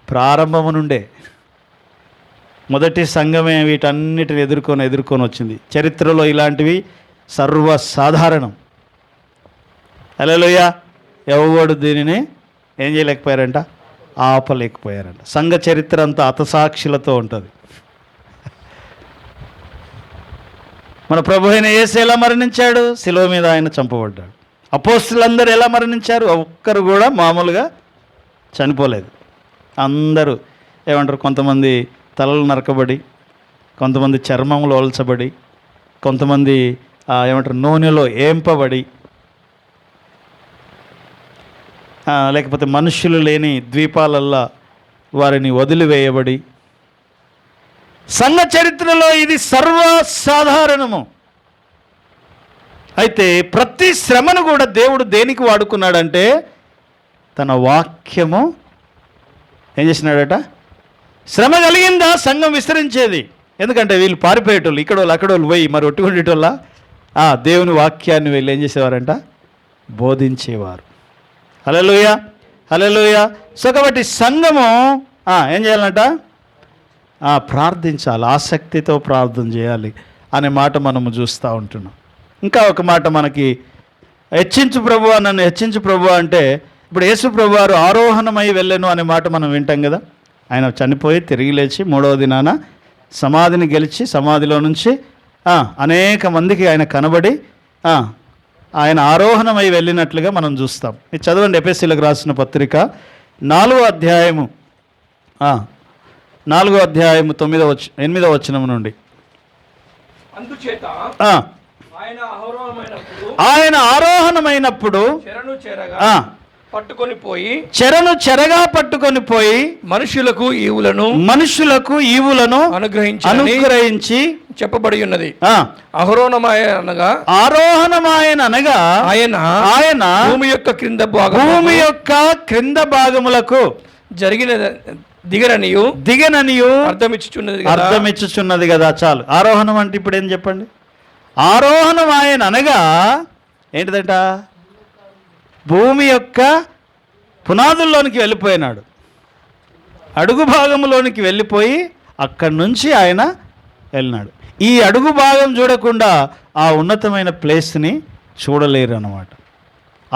ప్రారంభము నుండే. మొదటి సంఘమే వీటన్నిటిని ఎదుర్కొని వచ్చింది. చరిత్రలో ఇలాంటివి సర్వసాధారణం. హల్లెలూయా. ఎవడు దీనిని ఏం చేయలేకపోయారంట? ఆపలేకపోయారంట. సంఘ చరిత్ర అంతా హతసాక్షులతో ఉంటుంది. మన ప్రభు అయిన యేసు ఎలా మరణించాడు? శిలువ మీద ఆయన చంపబడ్డాడు. అపోస్తులందరూ ఎలా మరణించారు? ఒక్కరు కూడా మామూలుగా చనిపోలేదు. అందరూ ఏమంటారు? కొంతమంది తలలు నరకబడి, కొంతమంది చర్మములు ఒలచబడి, కొంతమంది ఏమంటారు నూనెలో ఏంపబడి, లేకపోతే మనుష్యులు లేని ద్వీపాలల్లో వారిని వదిలివేయబడి. సంఘ చరిత్రలో ఇది సర్వసాధారణము. అయితే ప్రతి శ్రమను కూడా దేవుడు దేనికి వాడుకున్నాడంటే తన వాక్యము ఏం చేసినాడట? శ్రమ కలిగిందా సంఘం విస్తరించేది. ఎందుకంటే వీళ్ళు పారిపోయేటోళ్ళు, ఇక్కడోళ్ళు అక్కడోళ్ళు పోయి మరి ఒట్టుకుండేటోళ్ళ దేవుని వాక్యాన్ని వీళ్ళు ఏం చేసేవారంట? బోధించేవారు. హల్లెలూయా, హల్లెలూయా. సో కాబట్టి సంఘము ఏం చేయాలంట? ప్రార్థించాలి, ఆసక్తితో ప్రార్థన చేయాలి అనే మాట మనము చూస్తూ ఉంటున్నాం. ఇంకా ఒక మాట మనకి హెచ్చించు ప్రభువా, నన్ను హెచ్చించు ప్రభువా అంటే ఇప్పుడు యేసు ప్రభువారు ఆరోహణమై వెళ్ళెను అనే మాట మనం వింటాం కదా. ఆయన చనిపోయి తిరిగి లేచి 3వ దినాన సమాధిని గెలిచి సమాధిలో నుంచి అనేక మందికి ఆయన కనబడి ఆయన ఆరోహణమై వెళ్ళినట్లుగా మనం చూస్తాం. ఇది చదవండి, ఎఫెసీయులకు రాసిన పత్రిక 4వ అధ్యాయము 8వ వచనం నుండి. అందుచేత ఆయన ఆరోహణమైనప్పుడు చెరను చెరగా పట్టుకొని పోయి మనుషులకు ఈవులను అనుగ్రహించి చెప్పబడి ఉన్నది. ఆరోహణమాయన అనగా ఆయన భూమి యొక్క క్రింద భాగములకు జరిగిన దిగననియు అర్థమిచ్చుచున్నది కదా. చాలు. ఆరోహణం అంటే ఇప్పుడు ఏం చెప్పండి? ఆరోహణం ఆయన అనగా ఏంటిదంట? భూమి యొక్క పునాదుల్లోనికి వెళ్ళిపోయినాడు, అడుగు భాగంలోనికి వెళ్ళిపోయి అక్కడి నుంచి ఆయన వెళ్ళినాడు. ఈ అడుగు భాగం చూడకుండా ఆ ఉన్నతమైన ప్లేస్ని చూడలేరు అన్నమాట.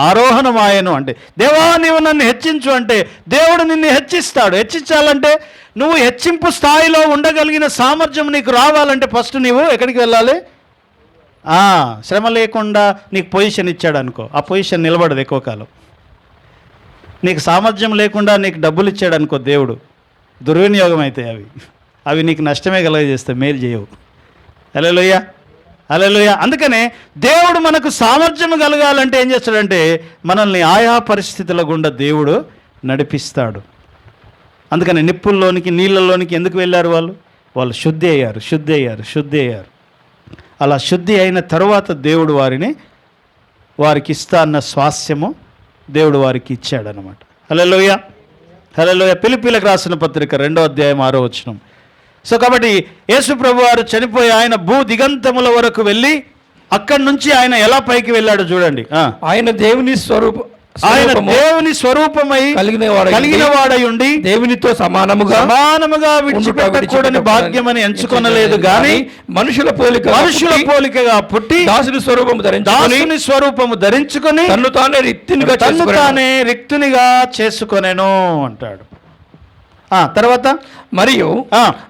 ఆరోహణమాయను అంటే దేవా నీవు నన్ను హెచ్చించు అంటే దేవుడు నిన్ను హెచ్చిస్తాడు. హెచ్చించాలంటే నువ్వు హెచ్చింపు స్థాయిలో ఉండగలిగిన సామర్థ్యం నీకు రావాలంటే ఫస్ట్ నీవు ఎక్కడికి వెళ్ళాలి? శ్రమ లేకుండా నీకు పొజిషన్ ఇచ్చాడు అనుకో, ఆ పొజిషన్ నిలబడదు ఎక్కువ కాలం. నీకు సామర్థ్యం లేకుండా నీకు డబ్బులు ఇచ్చాడు అనుకో దేవుడు, దుర్వినియోగం అవుతాయి అవి నీకు నష్టమే కలగజేస్తాయి, మేలు చేయవు. హల్లెలూయా, హల్లెలూయా. అందుకనే దేవుడు మనకు సామర్థ్యం కలగాలంటే ఏం చేస్తాడంటే మనల్ని ఆయా పరిస్థితుల గుండా దేవుడు నడిపిస్తాడు. అందుకని నిప్పుల్లోనికి నీళ్ళల్లోనికి ఎందుకు వెళ్ళారు? వాళ్ళు శుద్ధి అయ్యారు. అలా శుద్ధి అయిన తరువాత దేవుడు వారికి ఇస్తా అన్న స్వాస్యము దేవుడు వారికి ఇచ్చాడనమాట. హల్లెలూయా, హల్లెలూయా. ఫిలిప్పీలకు రాసిన పత్రిక 2వ అధ్యాయం 6వ వచనం. సో కాబట్టి యేసు ప్రభు వారు చనిపోయి ఆయన భూ దిగంతముల వరకు వెళ్ళి అక్కడి నుంచి ఆయన ఎలా పైకి వెళ్ళాడు చూడండి. ఆయన దేవుని స్వరూపమై కలిగిన వాడై ఉండి దేవునితో సమానముగా విడిచిపెట్టకూడని భాగ్యమని ఎంచుకొనలేదు గాని మనుషుల పోలికగా పుట్టి దాసుని స్వరూపము ధరించుకొని తన్ను తానే రిక్తునిగా చేసుకొనెను అంటాడు. తర్వాత మరియు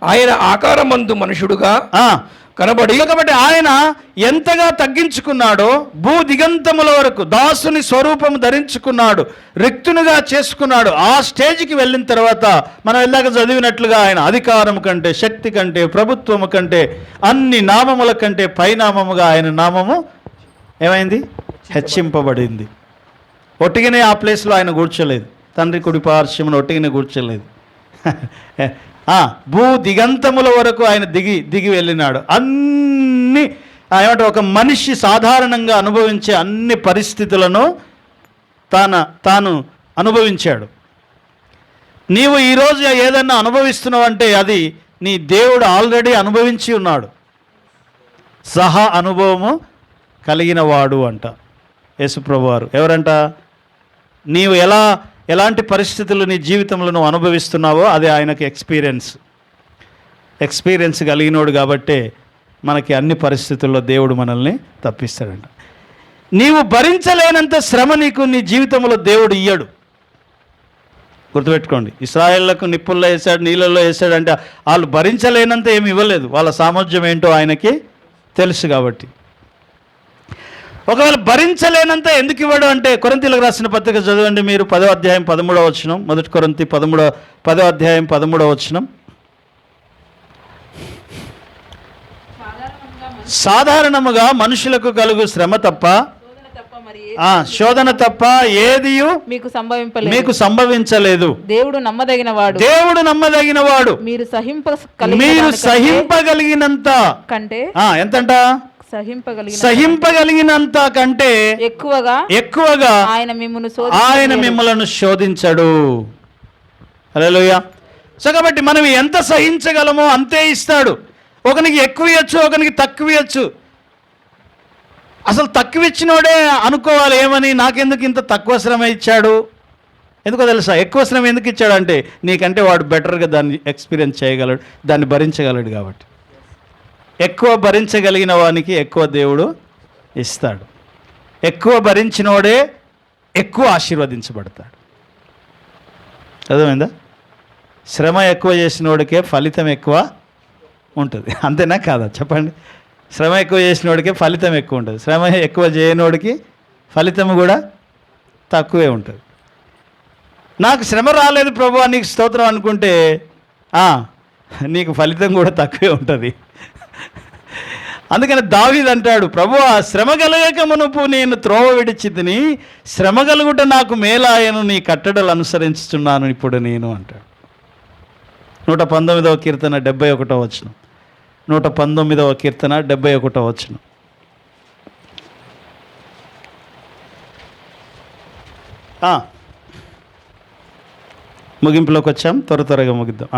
ఆయన ఆకారమందు మనుషుడుగా కనబడి, కాబట్టి ఆయన ఎంతగా తగ్గించుకున్నాడో భూ దిగంతముల వరకు దాసుని స్వరూపము ధరించుకున్నాడు, రిక్తునిగా చేసుకున్నాడు. ఆ స్టేజ్కి వెళ్ళిన తర్వాత మనం వెళ్ళాక చదివినట్లుగా ఆయన అధికారం కంటే, శక్తి కంటే, ప్రభుత్వము కంటే, అన్ని నామముల కంటే పైనామముగా ఆయన నామము ఏమైంది? హెచ్చింపబడింది. ఒట్టిగానే ఆ ప్లేస్లో ఆయన కూర్చోలేదు, తండ్రి కుడి పార్శ్వమున ఒట్టిగానే కూర్చోలేదు. భూ దిగంతముల వరకు ఆయన దిగి వెళ్ళినాడు. అన్ని ఏమంటే ఒక మనిషి సాధారణంగా అనుభవించే అన్ని పరిస్థితులను తాను అనుభవించాడు. నీవు ఈరోజు ఏదన్నా అనుభవిస్తున్నావంటే అది నీ దేవుడు ఆల్రెడీ అనుభవించి ఉన్నాడు. సహా అనుభవము కలిగిన వాడు అంట యేసుప్రభు వారు. ఎవరంట? నీవు ఎలాంటి పరిస్థితులు నీ జీవితంలో నువ్వు అనుభవిస్తున్నావో అది ఆయనకి ఎక్స్పీరియన్స్ కలిగినోడు కాబట్టే మనకి అన్ని పరిస్థితుల్లో దేవుడు మనల్ని తప్పిస్తాడంట. నీవు భరించలేనంత శ్రమ నీకు నీ జీవితంలో దేవుడు ఇయ్యడు. గుర్తుపెట్టుకోండి, ఇశ్రాయేళ్లకు నిప్పుల్లో వేసాడు, నీళ్ళల్లో వేసాడంటే వాళ్ళు భరించలేనంత ఏమి ఇవ్వలేదు. వాళ్ళ సామర్థ్యం ఏంటో ఆయనకి తెలుసు కాబట్టి. ఒకవేళ భరించలేనంత ఎందుకు ఇవ్వడు అంటే కొరింథీయులకు రాసిన పత్రిక చదవండి మీరు 10వ అధ్యాయం 13వ వచనం. 1 కొరింథీ 10వ అధ్యాయం 13వ వచనం. సాధారణముగా మనుషులకు కలుగు శ్రమ తప్ప శోధన తప్ప ఏదియు మీకు సంభవించలేదు. దేవుడు నమ్మదగిన వాడు మీరు సహింపగలిగినంత కంటే ఎంతంట సహింపగలిగినంత కంటే ఎక్కువగా ఆయన మిమ్మలను శోధించడు. హల్లెలూయా. సో కాబట్టి మనం ఎంత సహించగలమో అంతే ఇస్తాడు. ఒకనికి ఎక్కువ ఇవ్వచ్చు, ఒకనికి తక్కువ ఇవ్వచ్చు. అసలు తక్కువ ఇచ్చినోడే అనుకోవాలి ఏమని, నాకెందుకు ఇంత తక్కువ శ్రమ ఇచ్చాడు. ఎందుకో తెలుసా? ఎక్కువ శ్రమ ఎందుకు ఇచ్చాడు అంటే నీకంటే వాడు బెటర్గా దాన్ని ఎక్స్పీరియన్స్ చేయగలడు, దాన్ని భరించగలడు కాబట్టి. ఎక్కువ భరించగలిగిన వానికి ఎక్కువ దేవుడు ఇస్తాడు. ఎక్కువ భరించినోడే ఎక్కువ ఆశీర్వదించబడతాడు. అర్థమైందా? శ్రమ ఎక్కువ చేసినోడికే ఫలితం ఎక్కువ ఉంటుంది. అంతేనా కాదా చెప్పండి? శ్రమ ఎక్కువ చేసినోడికే ఫలితం ఎక్కువ ఉంటుంది, శ్రమ ఎక్కువ చేయనోడికి ఫలితం కూడా తక్కువే ఉంటుంది. నాకు శ్రమ రాలేదు ప్రభువా నీకు స్తోత్రం అనుకుంటే నీకు ఫలితం కూడా తక్కువే ఉంటుంది. అందుకని దావీదు అంటాడు, ప్రభువా శ్రమ కలగక మునుపు నేను త్రోవ విడిచితిని, శ్రమ కలుగుట నాకు మేలాయను, నీ కట్టడలు అనుసరించుతున్నాను ఇప్పుడు నేను అంటాడు. 119వ కీర్తన 71వ వచనం. 119వ కీర్తన 71వ వచనం. ముగింపులోకి వచ్చాం, త్వరగా ముగిద్దాం.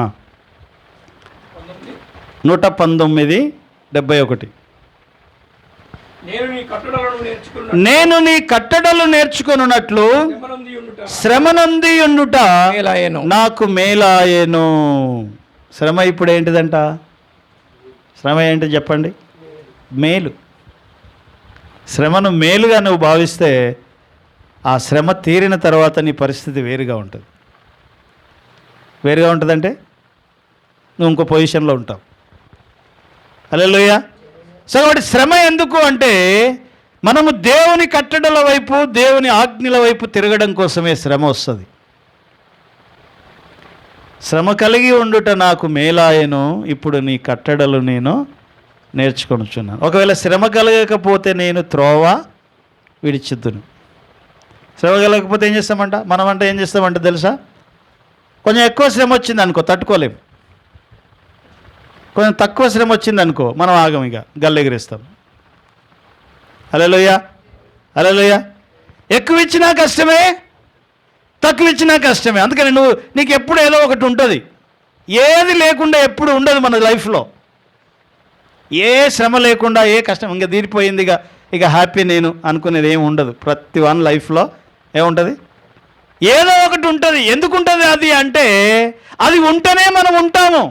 119:71. నేను నీ కట్టడలు నేర్చుకొనున్నట్లు శ్రమనంది ఉండుట నాకు మేలాయను. శ్రమ ఇప్పుడు ఏంటిదంట? శ్రమ ఏంటి చెప్పండి? మేలు. శ్రమను మేలుగా నువ్వు భావిస్తే ఆ శ్రమ తీరిన తర్వాత నీ పరిస్థితి వేరుగా ఉంటుంది. వేరుగా ఉంటుందంటే నువ్వు ఇంకో పొజిషన్లో ఉంటావు. హల్లెలూయా. సో కాబట్టి శ్రమ ఎందుకు అంటే మనము దేవుని కట్టడల వైపు, దేవుని ఆజ్ఞల వైపు తిరగడం కోసమే శ్రమ వస్తుంది. శ్రమ కలిగి ఉండుట నాకు మేలాయను, ఇప్పుడు నీ కట్టడలు నేను నేర్చుకొనుచున్నాను. ఒకవేళ శ్రమ కలగకపోతే నేను త్రోవ విడిచిద్దును. శ్రమ కలగకపోతే ఏం చేస్తామంట? మనం ఏం చేస్తామంట తెలుసా? కొంచెం ఎక్కువ శ్రమ వచ్చింది అనుకో, తట్టుకోలేము. కొంచెం తక్కువ శ్రమ వచ్చింది అనుకో, మనం ఆగం, ఇక గల్లెగిరేస్తాం. హల్లెలూయా, హల్లెలూయా. ఎక్కువ ఇచ్చినా కష్టమే, తక్కువ ఇచ్చినా కష్టమే. అందుకని నీకు ఎప్పుడు ఏదో ఒకటి ఉంటుంది. ఏది లేకుండా ఎప్పుడు ఉండదు మన లైఫ్లో. ఏ శ్రమ లేకుండా, ఏ కష్టం, ఇంకా తీరిపోయింది, ఇక హ్యాపీ నేను అనుకునేది ఏమి ఉండదు. ప్రతి వన్ లైఫ్లో ఏముంటుంది? ఏదో ఒకటి ఉంటుంది. ఎందుకు ఉంటుంది అది అంటే, అది ఉంటేనే మనం ఉంటాము.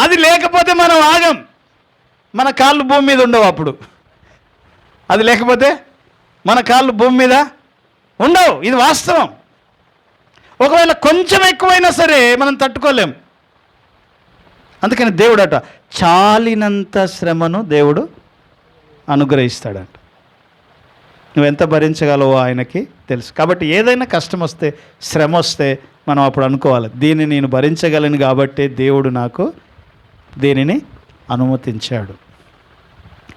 అది లేకపోతే మనం ఆగం. మన కాళ్ళు భూమి మీద ఉండవు. అప్పుడు అది లేకపోతే మన కాళ్ళు భూమి మీద ఉండవు. ఇది వాస్తవం. ఒకవేళ కొంచెం ఎక్కువైనా సరే మనం తట్టుకోలేం. అందుకని దేవుడట చాలినంత శ్రమను దేవుడు అనుగ్రహిస్తాడంట. నువ్వెంత భరించగలవో ఆయనకి తెలుసు. కాబట్టి ఏదైనా కష్టం వస్తే, శ్రమ వస్తే మనం అప్పుడు అనుకోవాలి, దీన్ని నేను భరించగలను కాబట్టి దేవుడు నాకు దీనిని అనుమతించాడు.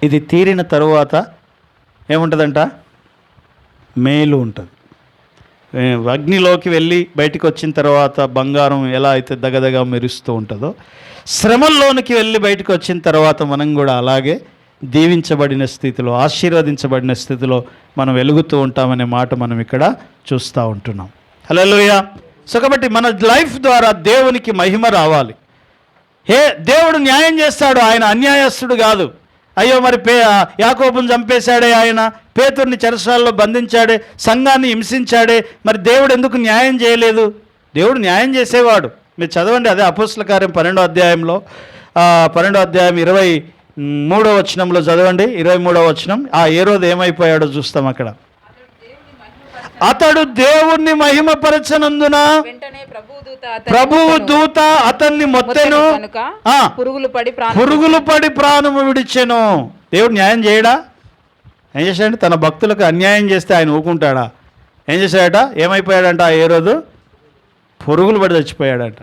ఇది తీరిన తరువాత ఏముంటుందంట? మేలు ఉంటుంది. అగ్నిలోకి వెళ్ళి బయటికి వచ్చిన తర్వాత బంగారం ఎలా అయితే దగదగా మెరుస్తూ ఉంటుందో, శ్రమల్లోనికి వెళ్ళి బయటకు వచ్చిన తర్వాత మనం కూడా అలాగే దీవించబడిన స్థితిలో, ఆశీర్వదించబడిన స్థితిలో మనం వెలుగుతూ ఉంటామనే మాట మనం ఇక్కడ చూస్తూ ఉంటున్నాం. హల్లెలూయా. సో కాబట్టి మన లైఫ్ ద్వారా దేవునికి మహిమ రావాలి. దేవుడు న్యాయం చేస్తాడు, ఆయన అన్యాయస్తుడు కాదు. అయ్యో మరి యాకోబుని చంపేశాడే ఆయన, పేతుర్ని చెరసాలలో బంధించాడే, సంఘాన్ని హింసించాడే, మరి దేవుడు ఎందుకు న్యాయం చేయలేదు? దేవుడు న్యాయం చేసేవాడు. మీరు చదవండి, అదే అపోస్తల కార్యం 12వ అధ్యాయంలో 12వ అధ్యాయం 23వ వచనంలో చదవండి. 23వ వచనం. హేరోదు ఏమైపోయాడో చూస్తాం అక్కడ. అతడు దేవుణ్ణి మహిమపరచనందున ప్రభువు దూత అతన్ని మొత్తెను, పురుగులు పడి ప్రాణము విడిచెను. దేవుడు న్యాయం చేయడా? ఏం చేశాడు? తన భక్తులకు అన్యాయం చేస్తే ఆయన ఊకుంటాడా? ఏం చేశాడట? ఏమైపోయాడంట? హేరోదు పురుగులు పడి చచ్చిపోయాడట.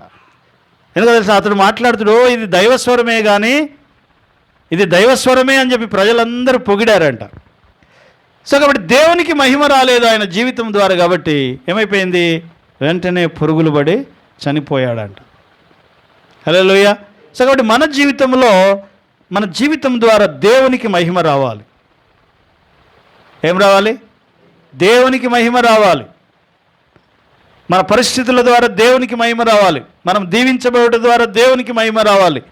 ఎందుకు తెలుసా? అతడు మాట్లాడుతుడు, ఇది దైవస్వరమే కానీ, ఇది దైవస్వరమే అని చెప్పి ప్రజలందరూ పొగిడారంట. సో కాబట్టి దేవునికి మహిమ రాలేదు ఆయన జీవితం ద్వారా. కాబట్టి ఏమైపోయింది? వెంటనే పురుగులు పడి చనిపోయాడంట. హల్లెలూయా. సో కాబట్టి మన జీవితంలో, మన జీవితం ద్వారా దేవునికి మహిమ రావాలి. ఏం రావాలి? దేవునికి మహిమ రావాలి. మన పరిస్థితుల ద్వారా దేవునికి మహిమ రావాలి. మనం దీవించబడటం ద్వారా దేవునికి మహిమ రావాలి.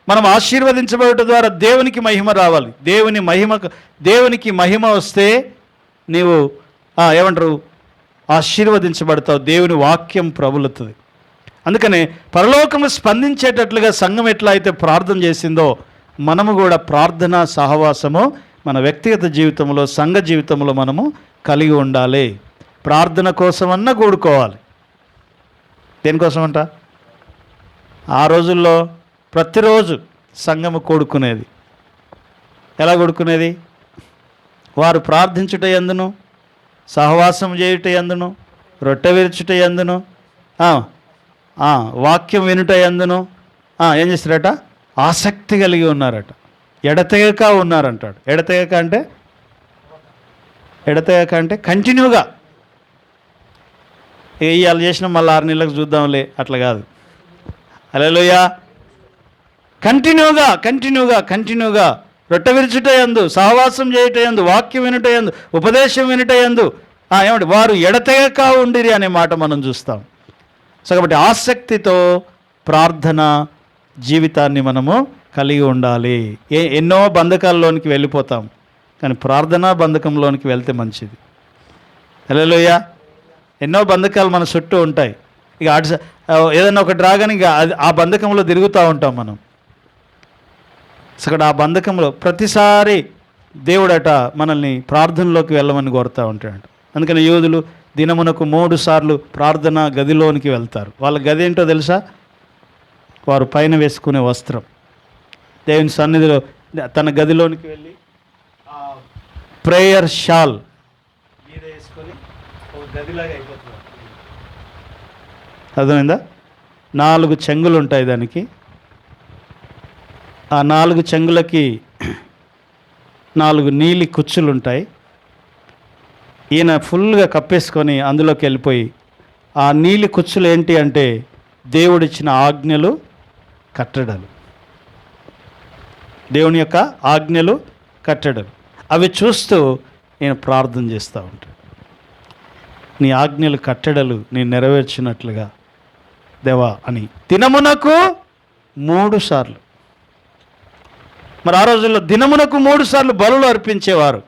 మనం ఆశీర్వదించబడటం ద్వారా దేవునికి మహిమ రావాలి. దేవునికి మహిమ వస్తే నీవు ఏమంటారు? ఆశీర్వదించబడతావు. దేవుని వాక్యం ప్రబలుతుంది. అందుకనే పరలోకము స్పందించేటట్లుగా సంఘం ఎట్లా అయితే ప్రార్థన చేసిందో, మనము కూడా ప్రార్థనా సహవాసము మన వ్యక్తిగత జీవితంలో, సంఘ జీవితంలో మనము కలిగి ఉండాలి. ప్రార్థన కోసమన్నా కూడుకోవాలి. దేనికోసం అంట? ఆ రోజుల్లో ప్రతిరోజు సంఘము కూడుకునేది. ఎలా కూడుకునేది? వారు ప్రార్థించుట యందును, సహవాసం చేయుట యందును, రొట్టె విరుచుట యందును, వాక్యం వినుట యందును ఏం చేస్తారట? ఆసక్తి కలిగి ఉన్నారట. ఎడతెగక ఉన్నారంటాడు. ఎడతెగక అంటే కంటిన్యూగా. ఇవాళ చేసిన మళ్ళీ 6 నెలలకు చూద్దాంలే, అట్లా కాదు. హల్లెలూయా. కంటిన్యూగా రొట్టె విరుచుట యందు, సహవాసం చేయుట యందు, వాక్యం వినుట యందు, ఉపదేశం వినుట యందు ఏమంటే వారు ఎడతెగక ఉండిరి అనే మాట మనం చూస్తాం. సో కాబట్టి ఆసక్తితో ప్రార్థన జీవితాన్ని మనము కలిగి ఉండాలి. ఎన్నో బంధకాల్లోనికి వెళ్ళిపోతాం, కానీ ప్రార్థనా బంధకంలోనికి వెళ్తే మంచిది. హల్లెలూయా. ఎన్నో బంధకాలు మన చుట్టూ ఉంటాయి. ఇక ఏదైనా ఒకటి రాగానే ఇక ఆ బంధకంలో తిరుగుతూ ఉంటాం మనం. సో అక్కడ ఆ బంధకంలో ప్రతిసారి దేవుడట మనల్ని ప్రార్థనలోకి వెళ్ళమని కోరుతూ ఉంటాడు. అందుకని యూదులు దినమునకు 3 సార్లు ప్రార్థన గదిలోనికి వెళ్తారు. వాళ్ళ గది ఏంటో తెలుసా? వారు పైన వేసుకునే వస్త్రం. దేవుని సన్నిధిలో తన గదిలోనికి వెళ్ళి ప్రేయర్ షాల్ మీద వేసుకొని ఒక గదిలాగా అయిపోతుంది. అర్థమైందా? 4 చెంగులు ఉంటాయి దానికి. ఆ 4 చెంగులకి 4 నీలి కుచ్చులు ఉంటాయి. ఈయన ఫుల్గా కప్పేసుకొని అందులోకి వెళ్ళిపోయి ఆ నీలి కుచ్చులు ఏంటి అంటే దేవుడిచ్చిన ఆజ్ఞలు, కట్టడలు. దేవుని యొక్క ఆజ్ఞలు, కట్టడలు అవి చూస్తూ నేను ప్రార్థన చేస్తూ ఉంటాను. నీ ఆజ్ఞలు, కట్టడలు నేను నెరవేర్చినట్లుగా దేవా అని దినమునకు 3 సార్లు. మరి ఆ రోజుల్లో దినమునకు 3 సార్లు బలులు అర్పించేవారు.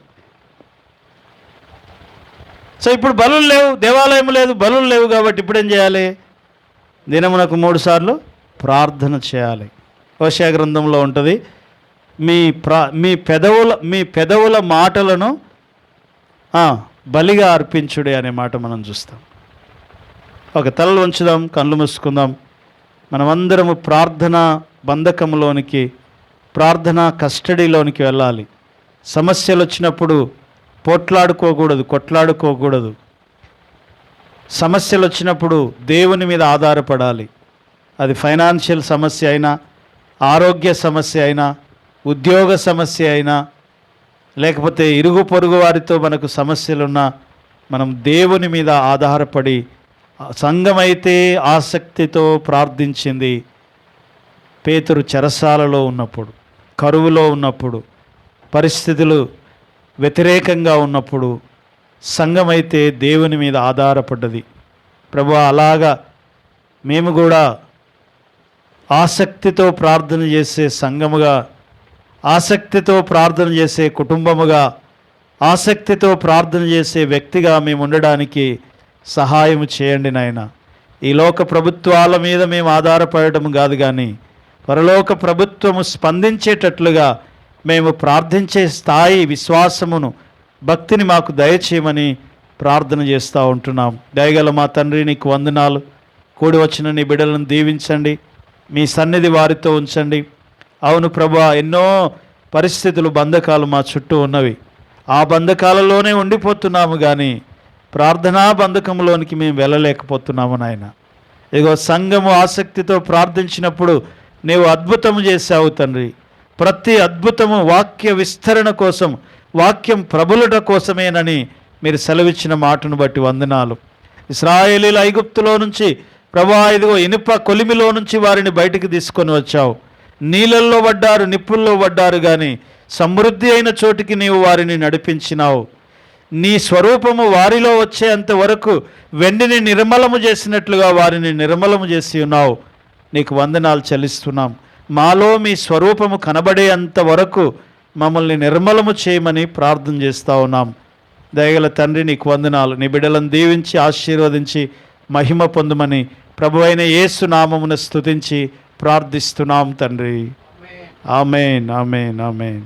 సో ఇప్పుడు బలులు లేవు, దేవాలయం లేదు, బలులు లేవు కాబట్టి ఇప్పుడు ఏం చేయాలి? దినమునకు 3 సార్లు ప్రార్థన చేయాలి. హోషేయ గ్రంథంలో ఉంటుంది, మీ పెదవుల మాటలను బలిగా అర్పించుడే అనే మాట మనం చూస్తాం. ఒక తలలు ఉంచుదాం, కళ్ళు మూసుకుందాం. మనమందరము ప్రార్థన బంధకంలోనికి, ప్రార్థన కస్టడీలోనికి వెళ్ళాలి. సమస్యలు వచ్చినప్పుడు కొట్లాడుకోకూడదు. సమస్యలు వచ్చినప్పుడు దేవుని మీద ఆధారపడాలి. అది ఫైనాన్షియల్ సమస్య అయినా, ఆరోగ్య సమస్య అయినా, ఉద్యోగ సమస్య అయినా, లేకపోతే ఇరుగు పొరుగు వారితో మనకు సమస్యలున్నా మనం దేవుని మీద ఆధారపడి, సంఘమైతే ఆసక్తితో ప్రార్థించింది. పేతురు చెరసాలలో ఉన్నప్పుడు, కరువులో ఉన్నప్పుడు, పరిస్థితులు వ్యతిరేకంగా ఉన్నప్పుడు సంఘమైతే దేవుని మీద ఆధారపడ్డది. ప్రభువా, అలాగా మేము కూడా ఆసక్తితో ప్రార్థన చేసే సంఘముగా, ఆసక్తితో ప్రార్థన చేసే కుటుంబముగా, ఆసక్తితో ప్రార్థన చేసే వ్యక్తిగా మేము ఉండడానికి సహాయం చేయండి నాయన. ఈ లోక ప్రభుత్వాల మీద మేము ఆధారపడటం కాదు, కానీ పరలోక ప్రభుత్వము స్పందించేటట్లుగా మేము ప్రార్థించే స్థాయి, విశ్వాసమును, భక్తిని మాకు దయచేయమని ప్రార్థన చేస్తూ ఉంటున్నాం. దయగల మా తండ్రి, నీకు వందనాలు. కూడి వచ్చిన నీ బిడ్డలను దీవించండి, మీ సన్నిధి వారితో ఉంచండి. అవును ప్రభువా, ఎన్నో పరిస్థితులు, బంధకాలు మా చుట్టూ ఉన్నవి. ఆ బంధకాలలోనే ఉండిపోతున్నాము, కానీ ప్రార్థనా బంధకంలోనికి మేము వెళ్ళలేకపోతున్నాము నాయన. ఇదిగో సంఘము ఆసక్తితో ప్రార్థించినప్పుడు నీవు అద్భుతము చేశావు తండ్రి. ప్రతి అద్భుతము వాక్య విస్తరణ కోసం, వాక్యం ప్రబలుట కోసమేనని మీరు సెలవిచ్చిన మాటను బట్టి వందనాలు. ఇశ్రాయేలీల ఐగుప్తులో నుంచి ప్రభువా, ఇదిగో ఇనుప కొలిమిలో నుంచి వారిని బయటికి తీసుకొని వచ్చావు. నీళ్ళల్లో పడ్డారు, నిప్పుల్లో పడ్డారు, కానీ సమృద్ధి అయిన చోటికి నీవు వారిని నడిపించినావు. నీ స్వరూపము వారిలో వచ్చేంత వరకు వెండిని నిర్మలము చేసినట్లుగా వారిని నిర్మలము చేసి ఉన్నావు. నీకు వందనాలు చెల్లిస్తున్నాం. మాలో మీ స్వరూపము కనబడేంత వరకు మమ్మల్ని నిర్మలము చేయమని ప్రార్థన చేస్తూ ఉన్నాం. దయగల తండ్రి, నీకు వందనాలు. నీ బిడ్డలను దీవించి ఆశీర్వదించి మహిమ పొందుమని ప్రభువైన యేసు నామమున స్తుతించి ప్రార్థిస్తున్నాం తండ్రి. ఆమేన్, ఆమేన్, ఆమేన్.